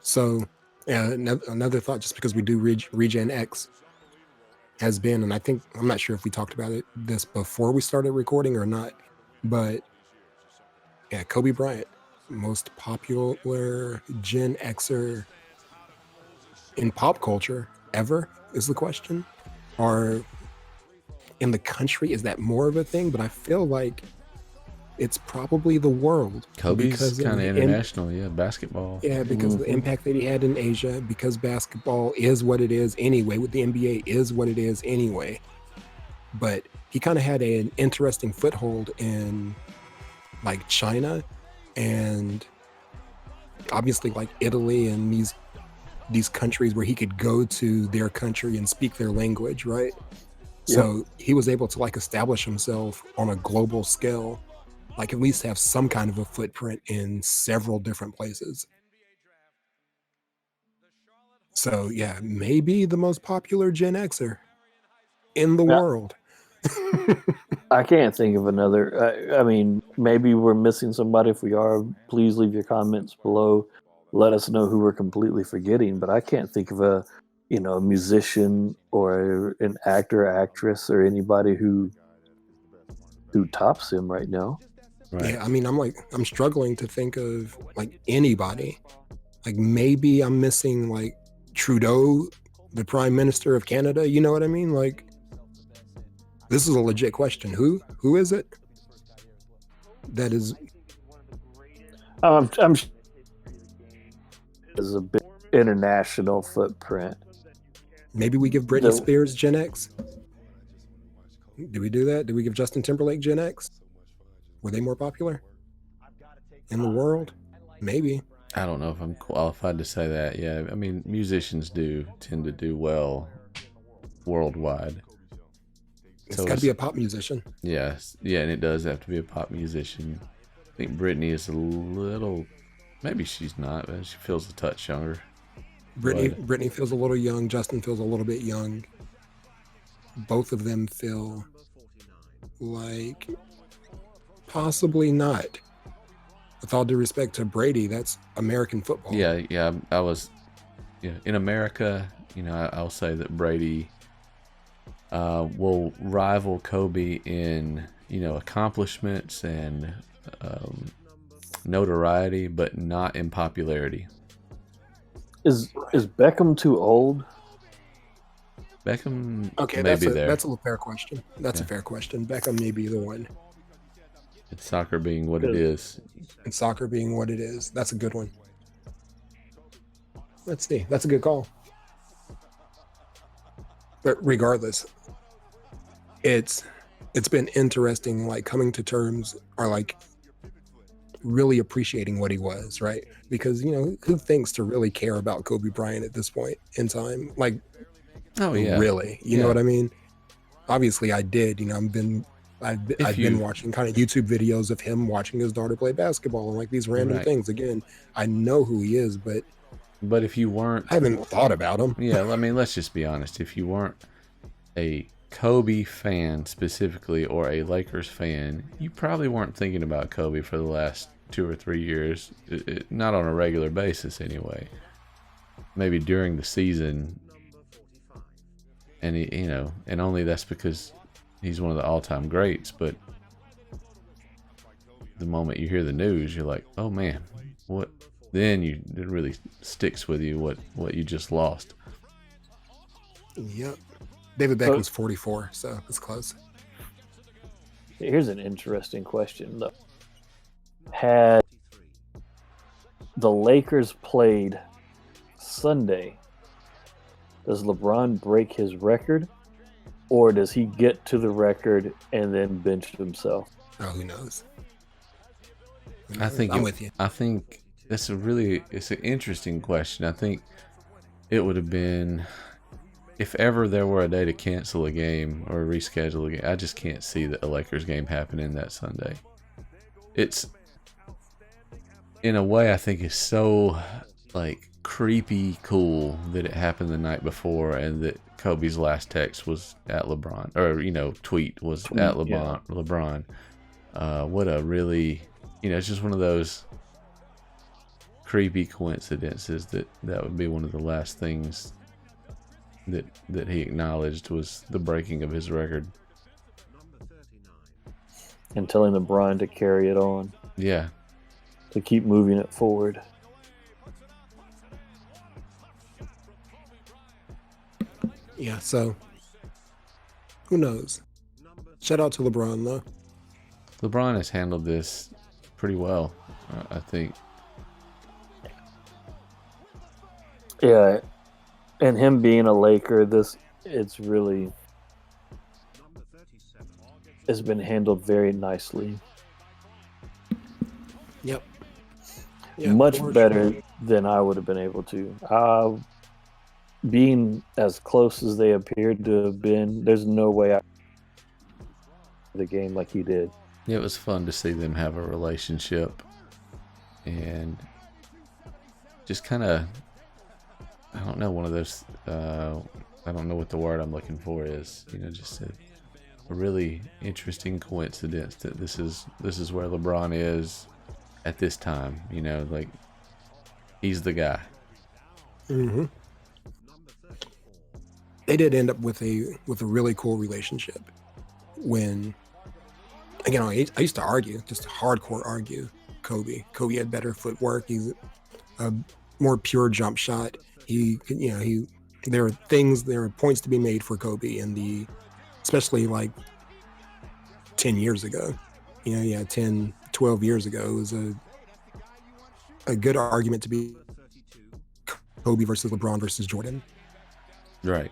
[SPEAKER 2] So another thought, just because we do Regen X, has been, and I'm not sure if we talked about this before we started recording or not, but yeah, Kobe Bryant, most popular Gen Xer in pop culture ever is the question. Or in the country, is that more of a thing? But I feel like it's probably the world.
[SPEAKER 1] Kobe's kind of international, basketball.
[SPEAKER 2] Yeah, because of the impact that he had in Asia, because basketball is what it is anyway, with the NBA is what it is anyway. But he kind of had an interesting foothold in like China and obviously like Italy and these countries where he could go to their country and speak their language, right? Yep. So he was able to like establish himself on a global scale, like at least have some kind of a footprint in several different places. So yeah, maybe the most popular Gen Xer in the world.
[SPEAKER 3] I can't think of another. I mean, maybe we're missing somebody. If we are, please leave your comments below. Let us know who we're completely forgetting. But I can't think of a musician or an actor, actress, or anybody who tops him right now.
[SPEAKER 2] Right. Yeah, I mean, I'm struggling to think of like anybody. Like maybe I'm missing like Trudeau, the Prime Minister of Canada. You know what I mean? Like, this is a legit question. Who is it? That is.
[SPEAKER 3] I'm is a big international footprint.
[SPEAKER 2] Maybe we give Britney Spears Gen X. Did we do that? Did we give Justin Timberlake Gen X? Were they more popular in the world? Maybe.
[SPEAKER 1] I don't know if I'm qualified to say that. Yeah, I mean, musicians do tend to do well worldwide.
[SPEAKER 2] It's
[SPEAKER 1] So
[SPEAKER 2] got to be
[SPEAKER 1] it's
[SPEAKER 2] a pop musician.
[SPEAKER 1] yeah, and it does have to be a pop musician. I think Britney is a little, maybe she's not, but she feels a touch younger. But
[SPEAKER 2] Brittany feels a little young. Justin feels a little bit young. Both of them feel like possibly not. With all due respect to Brady, that's American football.
[SPEAKER 1] yeah, I was, yeah, in America, I'll say that Brady will rival Kobe in, accomplishments and notoriety, but not in popularity.
[SPEAKER 3] Is Beckham too old?
[SPEAKER 1] Beckham
[SPEAKER 2] Okay,
[SPEAKER 1] may be there.
[SPEAKER 2] that's a fair question. That's a fair question. Beckham may be the one.
[SPEAKER 1] It's soccer being what it is.
[SPEAKER 2] And soccer being what it is. That's a good one. Let's see. That's a good call. But regardless, it's been interesting, like coming to terms or like really appreciating what he was, right? Because who thinks to really care about Kobe Bryant at this point in time? Like,
[SPEAKER 1] Oh yeah,
[SPEAKER 2] really, you know what I mean? Obviously, I did. I've been watching kind of YouTube videos of him watching his daughter play basketball and like these random things. Again, I know who he is, but
[SPEAKER 1] if you weren't,
[SPEAKER 2] I haven't thought about him.
[SPEAKER 1] Yeah, I mean, let's just be honest. If you weren't a Kobe fan specifically or a Lakers fan, you probably weren't thinking about Kobe for the last 2 or 3 years. Not on a regular basis, anyway. Maybe during the season, and and only that's because he's one of the all-time greats. But the moment you hear the news, you're like, oh man, what? Then it really sticks with you what you just lost.
[SPEAKER 2] Yep. David Beckham's 44, so it's close.
[SPEAKER 3] Here's an interesting question, though. Had the Lakers played Sunday, does LeBron break his record, or does he get to the record and then bench himself?
[SPEAKER 2] Oh, who knows?
[SPEAKER 1] I'm with you. I think it's an interesting question. I think it would have been, if ever there were a day to cancel a game or reschedule a game, I just can't see the Lakers game happening that Sunday. It's, in a way, I think it's so like creepy cool that it happened the night before and that Kobe's last text was at LeBron, or tweet was at LeBron. Yeah. LeBron. What a really, it's just one of those creepy coincidences that would be one of the last things that he acknowledged was the breaking of his record.
[SPEAKER 3] And telling LeBron to carry it on.
[SPEAKER 1] Yeah.
[SPEAKER 3] To keep moving it forward.
[SPEAKER 2] Yeah, so who knows? Shout out to LeBron, though.
[SPEAKER 1] LeBron has handled this pretty well, I think.
[SPEAKER 3] Yeah, and him being a Laker, it's been handled very nicely.
[SPEAKER 2] Yep.
[SPEAKER 3] Much better than I would have been able to. Being as close as they appeared to have been, there's no way I the game like he did.
[SPEAKER 1] It was fun to see them have a relationship and just kind of, I don't know, one of those, I don't know what the word I'm looking for is, just a really interesting coincidence that this is where LeBron is at this time, like he's the guy.
[SPEAKER 2] Mm-hmm. They did end up with a really cool relationship when, again, I used to argue, just hardcore argue, Kobe had better footwork. He's a more pure jump shot. There are points to be made for Kobe especially like 10 years ago, 10, 12 years ago, it was a good argument to be Kobe versus LeBron versus Jordan.
[SPEAKER 1] Right.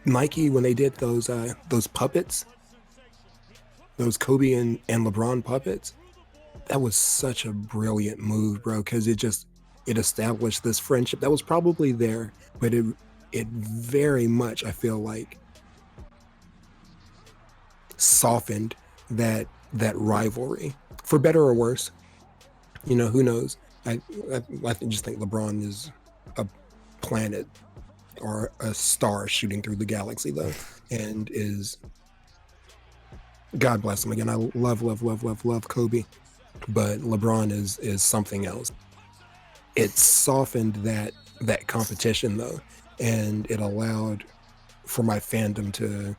[SPEAKER 2] Nike, when they did those puppets, those Kobe and LeBron puppets, that was such a brilliant move, bro, because it established this friendship that was probably there, but it very much, I feel like, softened that rivalry, for better or worse. You know, who knows? I just think LeBron is a planet or a star shooting through the galaxy, though, and is, God bless him. Again, I love Kobe, but LeBron is something else. It softened that competition, though, and it allowed for my fandom to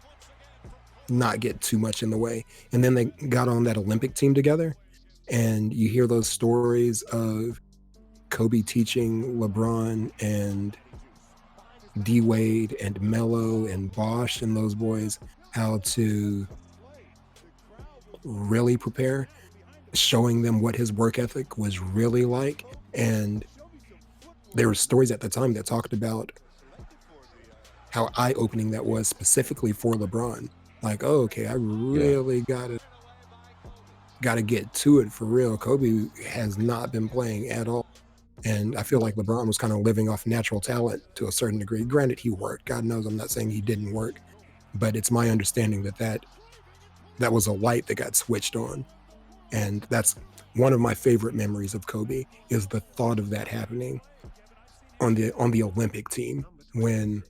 [SPEAKER 2] not get too much in the way. And then they got on that Olympic team together, and you hear those stories of Kobe teaching LeBron and D Wade and Melo and Bosch and those boys how to really prepare, showing them what his work ethic was really like. And there were stories at the time that talked about how eye-opening that was specifically for LeBron. Like, oh, okay, I really gotta get to it for real. Kobe has not been playing at all. And I feel like LeBron was kind of living off natural talent to a certain degree. Granted, he worked. God knows I'm not saying he didn't work. But it's my understanding that was a light that got switched on. And that's one of my favorite memories of Kobe, is the thought of that happening on the Olympic team when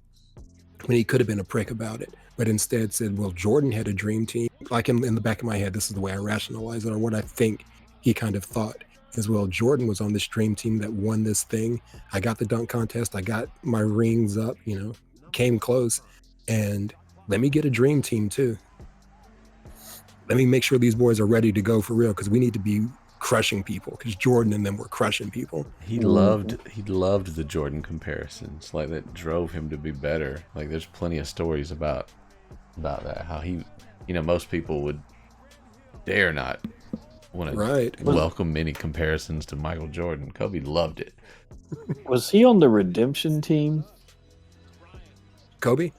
[SPEAKER 2] he could have been a prick about it, but instead said, well, Jordan had a dream team. Like in the back of my head, this is the way I rationalize it, or what I think he kind of thought, as well. Jordan was on this dream team that won this thing. I got the dunk contest. I got my rings up, came close. And let me get a dream team too. Let me make sure these boys are ready to go for real, because we need to be crushing people, because Jordan and them were crushing people.
[SPEAKER 1] He loved the Jordan comparisons. Like, that drove him to be better. Like, there's plenty of stories about that, how he, most people would dare not want to welcome any comparisons to Michael Jordan. Kobe loved it.
[SPEAKER 3] Was he on the redemption team?
[SPEAKER 2] Kobe,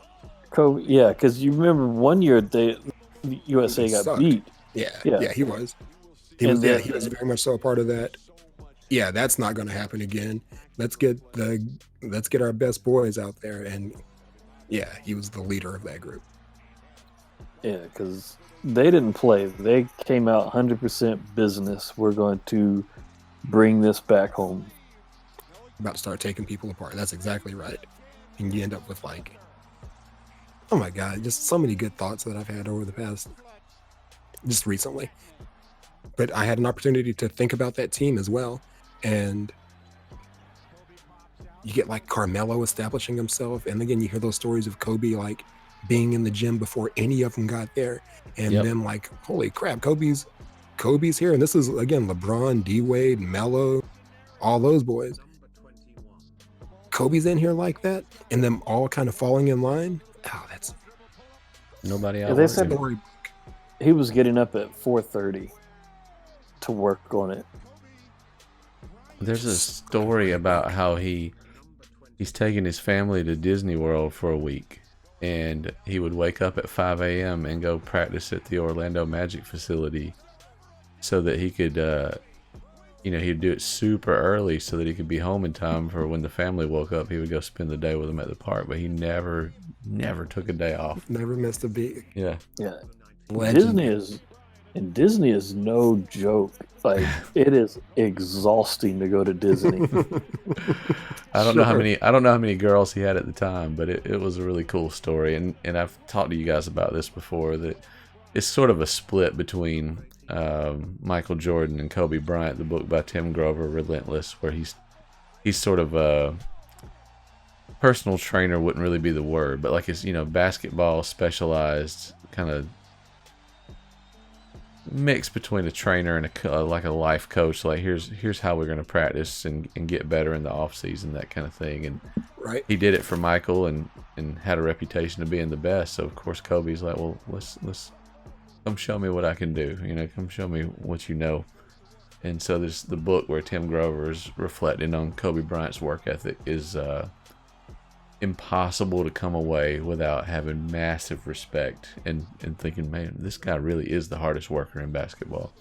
[SPEAKER 3] yeah, because you remember one year the USA got
[SPEAKER 2] sucked.
[SPEAKER 3] beat.
[SPEAKER 2] Yeah, he was. He was very much so a part of that. Yeah, that's not going to happen again. Let's get our best boys out there. And yeah, he was the leader of that group.
[SPEAKER 3] Yeah, because they didn't play. They came out 100% business. We're going to bring this back home.
[SPEAKER 2] About to start taking people apart. That's exactly right. And you end up with, like, oh my God, just so many good thoughts that I've had over the past, just recently. But I had an opportunity to think about that team as well. And you get, like, Carmelo establishing himself. And again, you hear those stories of Kobe, like, being in the gym before any of them got there. And then, like, holy crap, Kobe's here. And this is, again, LeBron, D Wade, Melo, all those boys. Kobe's in here like that, and them all kind of falling in line. Oh, that's
[SPEAKER 1] nobody else.
[SPEAKER 3] They said he was getting up at 4:30 to work on it.
[SPEAKER 1] There's a story about how he's taking his family to Disney World for a week, and he would wake up at 5 a.m. and go practice at the Orlando Magic facility so that he could, he'd do it super early so that he could be home in time for when the family woke up. He would go spend the day with them at the park, but he never took a day off.
[SPEAKER 2] Never missed a beat.
[SPEAKER 1] Yeah.
[SPEAKER 3] Disney is no joke. Like, it is exhausting to go to Disney.
[SPEAKER 1] I don't know how many girls he had at the time, but it was a really cool story. And I've talked to you guys about this before, that it's sort of a split between Michael Jordan and Kobe Bryant, the book by Tim Grover, Relentless, where he's sort of a personal trainer, wouldn't really be the word, but like his, basketball specialized kind of mix between a trainer and like a life coach. Like, here's how we're going to practice and get better in the off season, that kind of thing. And he did it for Michael and had a reputation of being the best. So of course Kobe's like, well, let's come show me what I can do. Come show me what you know. And so there's the book where Tim Grover is reflecting on Kobe Bryant's work ethic is impossible to come away without having massive respect and thinking, man, this guy really is the hardest worker in basketball.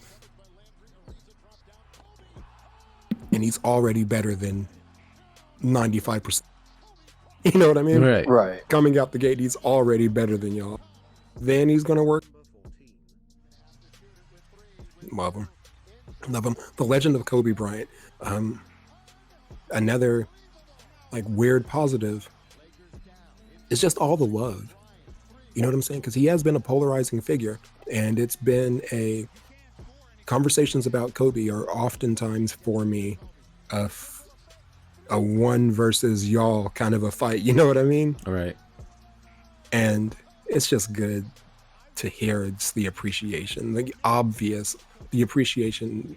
[SPEAKER 2] and he's already better than 95%. You know what I mean?
[SPEAKER 1] Right.
[SPEAKER 3] Right.
[SPEAKER 2] Coming out the gate, he's already better than y'all. Then he's gonna work. Love him. Love him. The legend of Kobe Bryant. Another like weird positive. It's just all the love. You know what I'm saying? Because he has been a polarizing figure, and it's been conversations about Kobe are oftentimes for me a one versus y'all kind of a fight. You know what I mean?
[SPEAKER 1] Right.
[SPEAKER 2] And it's just good to hear it's the appreciation, the appreciation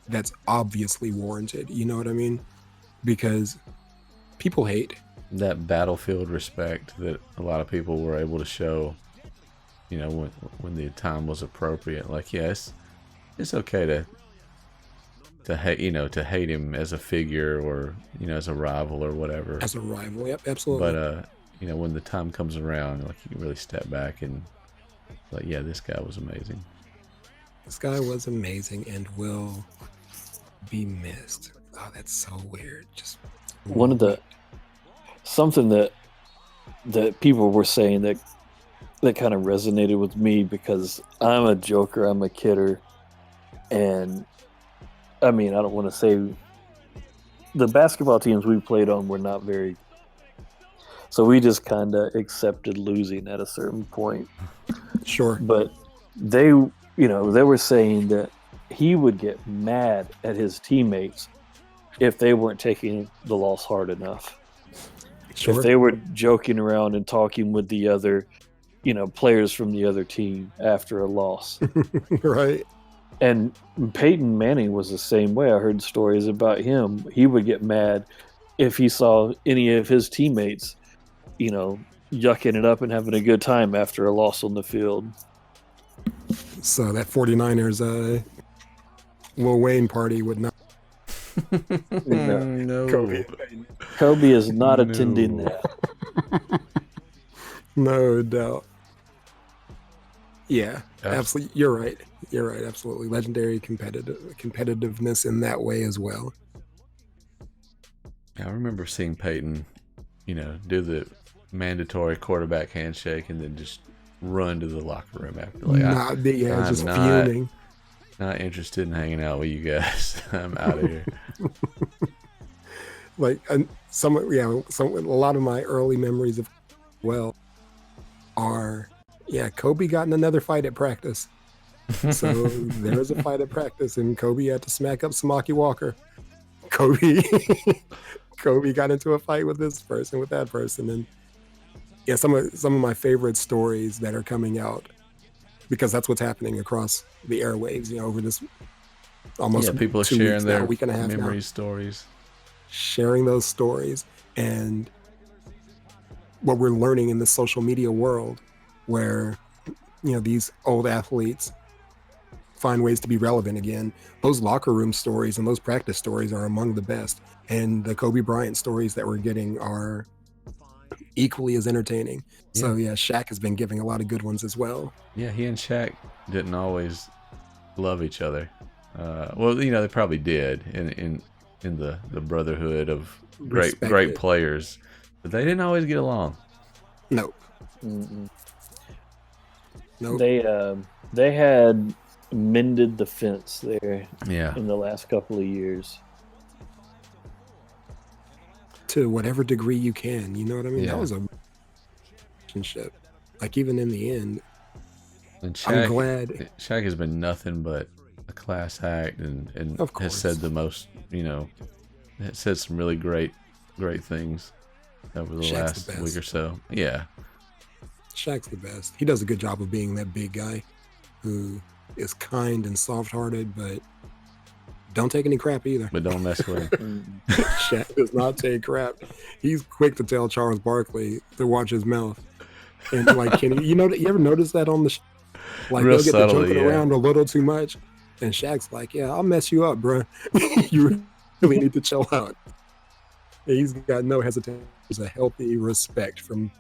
[SPEAKER 2] that's obviously warranted. You know what I mean? Because people hate.
[SPEAKER 1] That battlefield respect that a lot of people were able to show, you know, when the time was appropriate. Like, yes, it's okay to hate, you know, to hate him as a figure or, you know, as a rival or whatever.
[SPEAKER 2] As a rival, yep, absolutely.
[SPEAKER 1] But you know, when the time comes around, like, you can really step back and like, yeah, this guy was amazing.
[SPEAKER 2] This guy was amazing and will be missed. Oh, that's so weird. Just
[SPEAKER 3] One of the something that people were saying that kind of resonated with me, because I'm a joker, I'm a kidder, and I mean, I don't want to say the basketball teams we played on were not very, so we just kind of accepted losing at a certain point.
[SPEAKER 2] Sure.
[SPEAKER 3] But they, you know, they were saying that he would get mad at his teammates if they weren't taking the loss hard enough.
[SPEAKER 2] Sure.
[SPEAKER 3] If they were joking around and talking with the other, you know, players from the other team after a loss.
[SPEAKER 2] Right.
[SPEAKER 3] And Peyton Manning was the same way. I heard stories about him. He would get mad if he saw any of his teammates, you know, yucking it up and having a good time after a loss on the field.
[SPEAKER 2] So that 49ers Lil Wayne party would not.
[SPEAKER 1] No.
[SPEAKER 3] Kobe is not
[SPEAKER 1] No.
[SPEAKER 3] attending that.
[SPEAKER 2] No doubt. Yeah,
[SPEAKER 1] Yeah.
[SPEAKER 2] absolutely. You're right. You're right. Absolutely. Legendary competitiveness in that way as well.
[SPEAKER 1] I remember seeing Peyton, you know, do the mandatory quarterback handshake and then just run to the locker room after. Like,
[SPEAKER 2] I'm just
[SPEAKER 1] not-
[SPEAKER 2] fuming.
[SPEAKER 1] not interested in hanging out with you guys. I'm out of here.
[SPEAKER 2] Like a lot of my early memories of are Kobe got in another fight at practice. So there was a fight at practice, and Kobe had to smack up Samaki Walker. Kobe got into a fight with this person, with that person, and some of my favorite stories that are coming out, because that's what's happening across the airwaves, you know, over this almost
[SPEAKER 1] people are
[SPEAKER 2] 2
[SPEAKER 1] sharing
[SPEAKER 2] weeks
[SPEAKER 1] their
[SPEAKER 2] now, week and a half
[SPEAKER 1] memories,
[SPEAKER 2] now,
[SPEAKER 1] stories.
[SPEAKER 2] sharing those stories, and what we're learning in the social media world, where, you know, these old athletes find ways to be relevant again. Those locker room stories and those practice stories are among the best, and the Kobe Bryant stories that we're getting are equally as entertaining. So Shaq has been giving a lot of good ones as well.
[SPEAKER 1] Yeah, he and Shaq didn't always love each other. Well, you know, they probably did in the brotherhood of great
[SPEAKER 2] Respected.
[SPEAKER 1] players, but they didn't always get along.
[SPEAKER 2] Nope.
[SPEAKER 3] Mm-mm.
[SPEAKER 2] Nope.
[SPEAKER 3] They had mended the fence there
[SPEAKER 1] Yeah.
[SPEAKER 3] in the last couple of years.
[SPEAKER 2] To whatever degree you can, you know what I mean?
[SPEAKER 1] Yeah.
[SPEAKER 2] That was a relationship. Like, even in the end,
[SPEAKER 1] And
[SPEAKER 2] I'm glad.
[SPEAKER 1] Shaq has been nothing but a class act and
[SPEAKER 2] Of
[SPEAKER 1] has
[SPEAKER 2] course.
[SPEAKER 1] said the most, you know, has said some really great things over the
[SPEAKER 2] Shaq's the
[SPEAKER 1] last
[SPEAKER 2] best.
[SPEAKER 1] week or so. Yeah.
[SPEAKER 2] Shaq's the best. He does a good job of being that big guy who is kind and soft-hearted, but don't take any crap either.
[SPEAKER 1] But don't mess with him.
[SPEAKER 2] Shaq does not take crap. He's quick to tell Charles Barkley to watch his mouth. And like, Kenny, you ever notice that on the like,
[SPEAKER 1] Real
[SPEAKER 2] they'll get to
[SPEAKER 1] subtly,
[SPEAKER 2] joking
[SPEAKER 1] yeah.
[SPEAKER 2] around a little too much, and Shaq's like, yeah, I'll mess you up, bro. You really need to chill out. And he's got no hesitation. There's a healthy respect from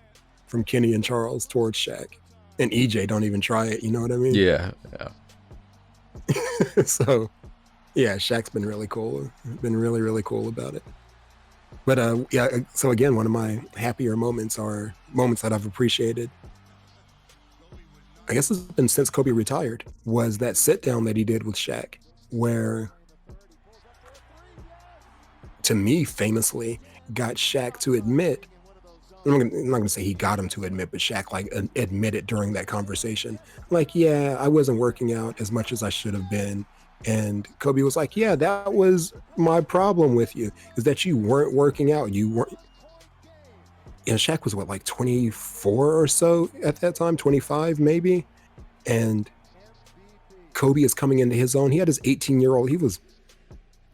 [SPEAKER 2] Kenny and Charles towards Shaq. And EJ don't even try it, you know what I mean?
[SPEAKER 1] Yeah.
[SPEAKER 2] So Yeah, Shaq's been really cool. Been really, really cool about it. But yeah, so again, one of my happier moments are moments that I've appreciated. I guess it's been since Kobe retired, was that sit down that he did with Shaq, where to me famously got Shaq to admit, I'm not gonna say he got him to admit, but Shaq like admitted during that conversation, like, yeah, I wasn't working out as much as I should have been. And Kobe was like, yeah, that was my problem with you, is that you weren't working out. You weren't. And Shaq was what, like 24 or so at that time, 25 maybe. And Kobe is coming into his own. He had his 18-year-old. He was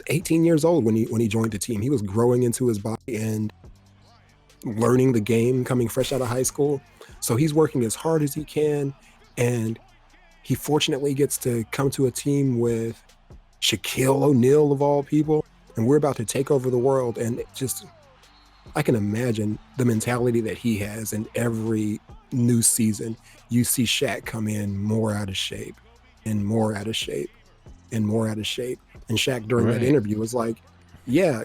[SPEAKER 2] 18 years old when he joined the team. He was growing into his body and learning the game, coming fresh out of high school. So he's working as hard as he can, and he fortunately gets to come to a team with Shaquille O'Neal of all people, and we're about to take over the world. And just, I can imagine the mentality that he has. In every new season, you see Shaq come in more out of shape and more out of shape and more out of shape. And Shaq during that
[SPEAKER 1] Right.
[SPEAKER 2] interview was like, yeah,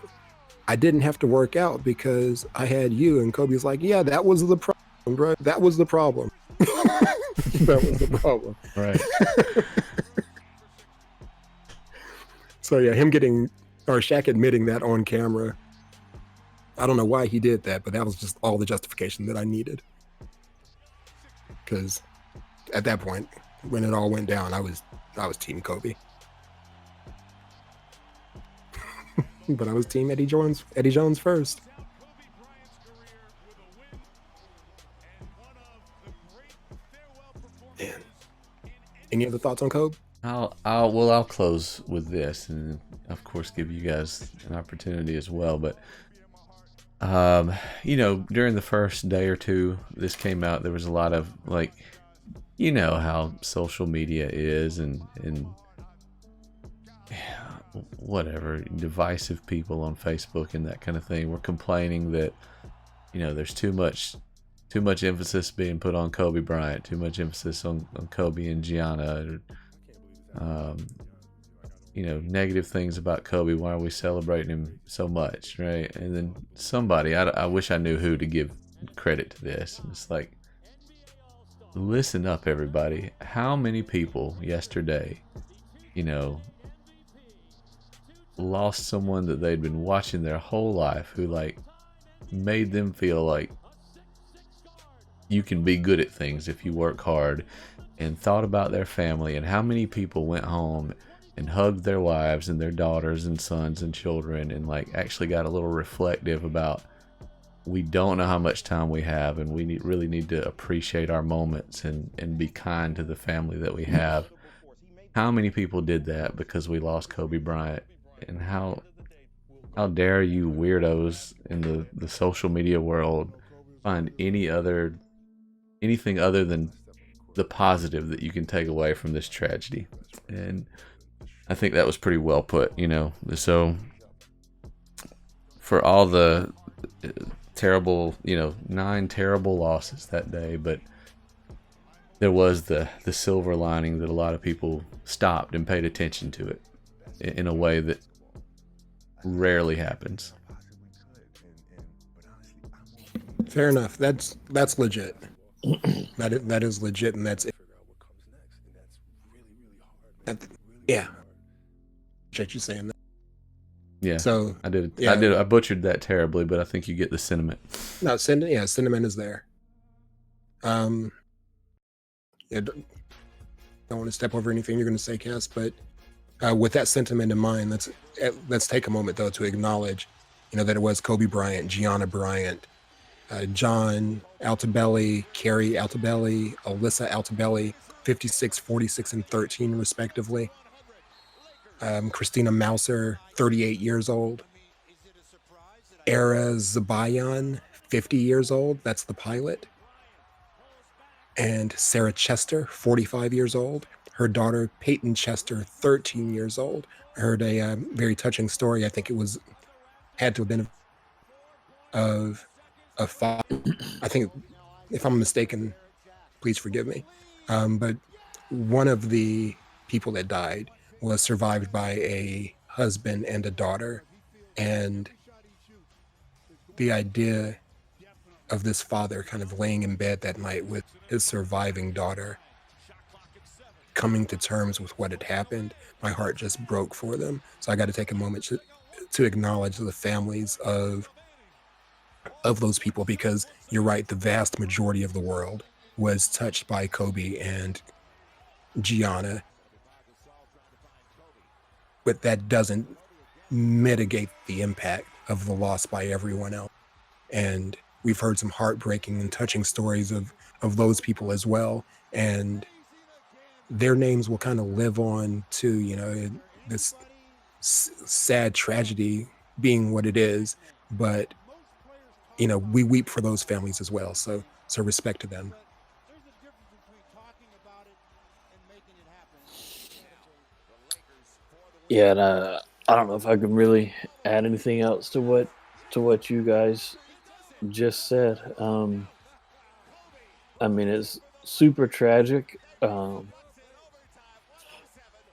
[SPEAKER 2] I didn't have to work out because I had you. And Kobe's like, yeah, that was the problem, bro. That was the problem. That was the problem.
[SPEAKER 1] Right.
[SPEAKER 2] So yeah, Shaq admitting that on camera, I don't know why he did that, but that was just all the justification that I needed. Because at that point, when it all went down, I was Team Kobe. But I was Team Eddie Jones first. Man. Any other thoughts on Kobe?
[SPEAKER 1] I'll close with this, and of course give you guys an opportunity as well. But during the first day or two this came out, there was a lot of like, how social media is, and whatever, divisive people on Facebook and that kind of thing were complaining that there's too much emphasis being put on Kobe Bryant, too much emphasis on Kobe and Gianna, negative things about Kobe. Why are we celebrating him so much, right? And then somebody, I wish I knew who to give credit to this. And it's like, listen up, everybody. How many people yesterday, lost someone that they'd been watching their whole life, who like made them feel like you can be good at things if you work hard, and thought about their family, and how many people went home and hugged their wives and their daughters and sons and children, and like actually got a little reflective about, we don't know how much time we have, and we really need to appreciate our moments and be kind to the family that we have. How many people did that because we lost Kobe Bryant? And how dare you weirdos in the social media world find anything other than the positive that you can take away from this tragedy? And I think that was pretty well put. So for all the terrible, 9 terrible losses that day, but there was the silver lining that a lot of people stopped and paid attention to it in a way that rarely happens.
[SPEAKER 2] Fair enough. That's legit. that is legit, and that's it. Yeah. Appreciate you saying that.
[SPEAKER 1] Yeah.
[SPEAKER 2] So
[SPEAKER 1] I did.
[SPEAKER 2] Yeah.
[SPEAKER 1] I butchered that terribly, but I think you get the sentiment.
[SPEAKER 2] No, sentiment is there. Yeah, don't want to step over anything you're going to say, Cass, but with that sentiment in mind, let's take a moment though to acknowledge, that it was Kobe Bryant, Gianna Bryant, John Altobelli, Carrie Altobelli, Alyssa Altobelli, 56, 46, and 13 respectively. Christina Mauser, 38 years old. Era Zabayan, 50 years old. That's the pilot. And Sarah Chester, 45 years old. Her daughter, Peyton Chester, 13 years old. I heard a very touching story. I think it had to have been of a father. I think, if I'm mistaken, please forgive me. But one of the people that died was survived by a husband and a daughter. And the idea of this father kind of laying in bed that night with his surviving daughter, coming to terms with what had happened, my heart just broke for them. So I got to take a moment to acknowledge the families of those people, because you're right, the vast majority of the world was touched by Kobe and Gianna, but that doesn't mitigate the impact of the loss by everyone else. And we've heard some heartbreaking and touching stories of those people as well, and their names will kind of live on to, you know, this sad tragedy being what it is. But you know, we weep for those families as well, so respect to them.
[SPEAKER 3] Yeah, and I don't know if I can really add anything else to what you guys just said. I mean, it's super tragic, and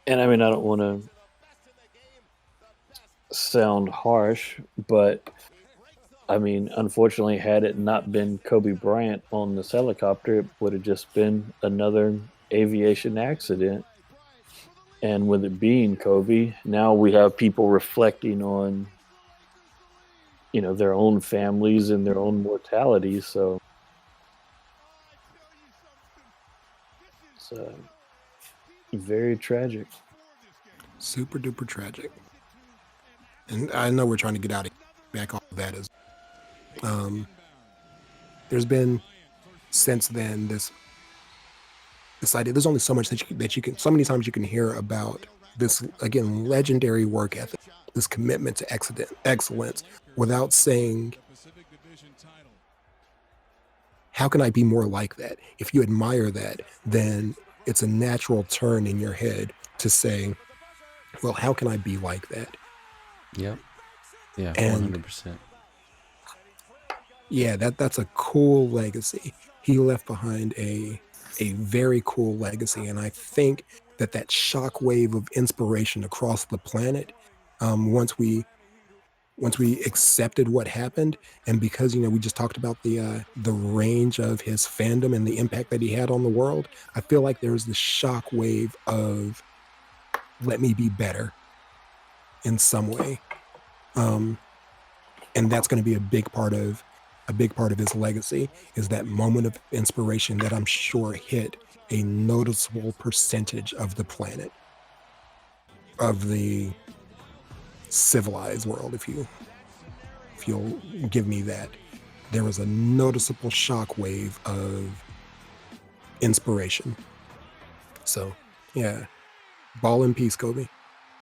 [SPEAKER 3] I mean, I don't want to sound harsh, but I mean, unfortunately, had it not been Kobe Bryant on this helicopter, it would have just been another aviation accident. And with it being Kobe, now we have people reflecting on, you know, their own families and their own mortality. So it's very tragic.
[SPEAKER 2] Super duper tragic. And I know we're trying to get out of back off of that as there's been since then this idea. There's only so much that you can, so many times you can hear about this, again, legendary work ethic, this commitment to excellence, without saying, how can I be more like that? If you admire that, then it's a natural turn in your head to say, well, how can I be like that?
[SPEAKER 1] Yep. Yeah,
[SPEAKER 2] And
[SPEAKER 1] 100%.
[SPEAKER 2] yeah, that's a cool legacy. He left behind a very cool legacy, and I think that shockwave of inspiration across the planet, once we accepted what happened, and because, you know, we just talked about the range of his fandom and the impact that he had on the world, I feel like there's this shockwave of, let me be better in some way, and that's going to be a big part of his legacy, is that moment of inspiration that I'm sure hit a noticeable percentage of the planet, of the civilized world, if you'll give me that. There was a noticeable shockwave of inspiration. So yeah, ball in peace, Kobe.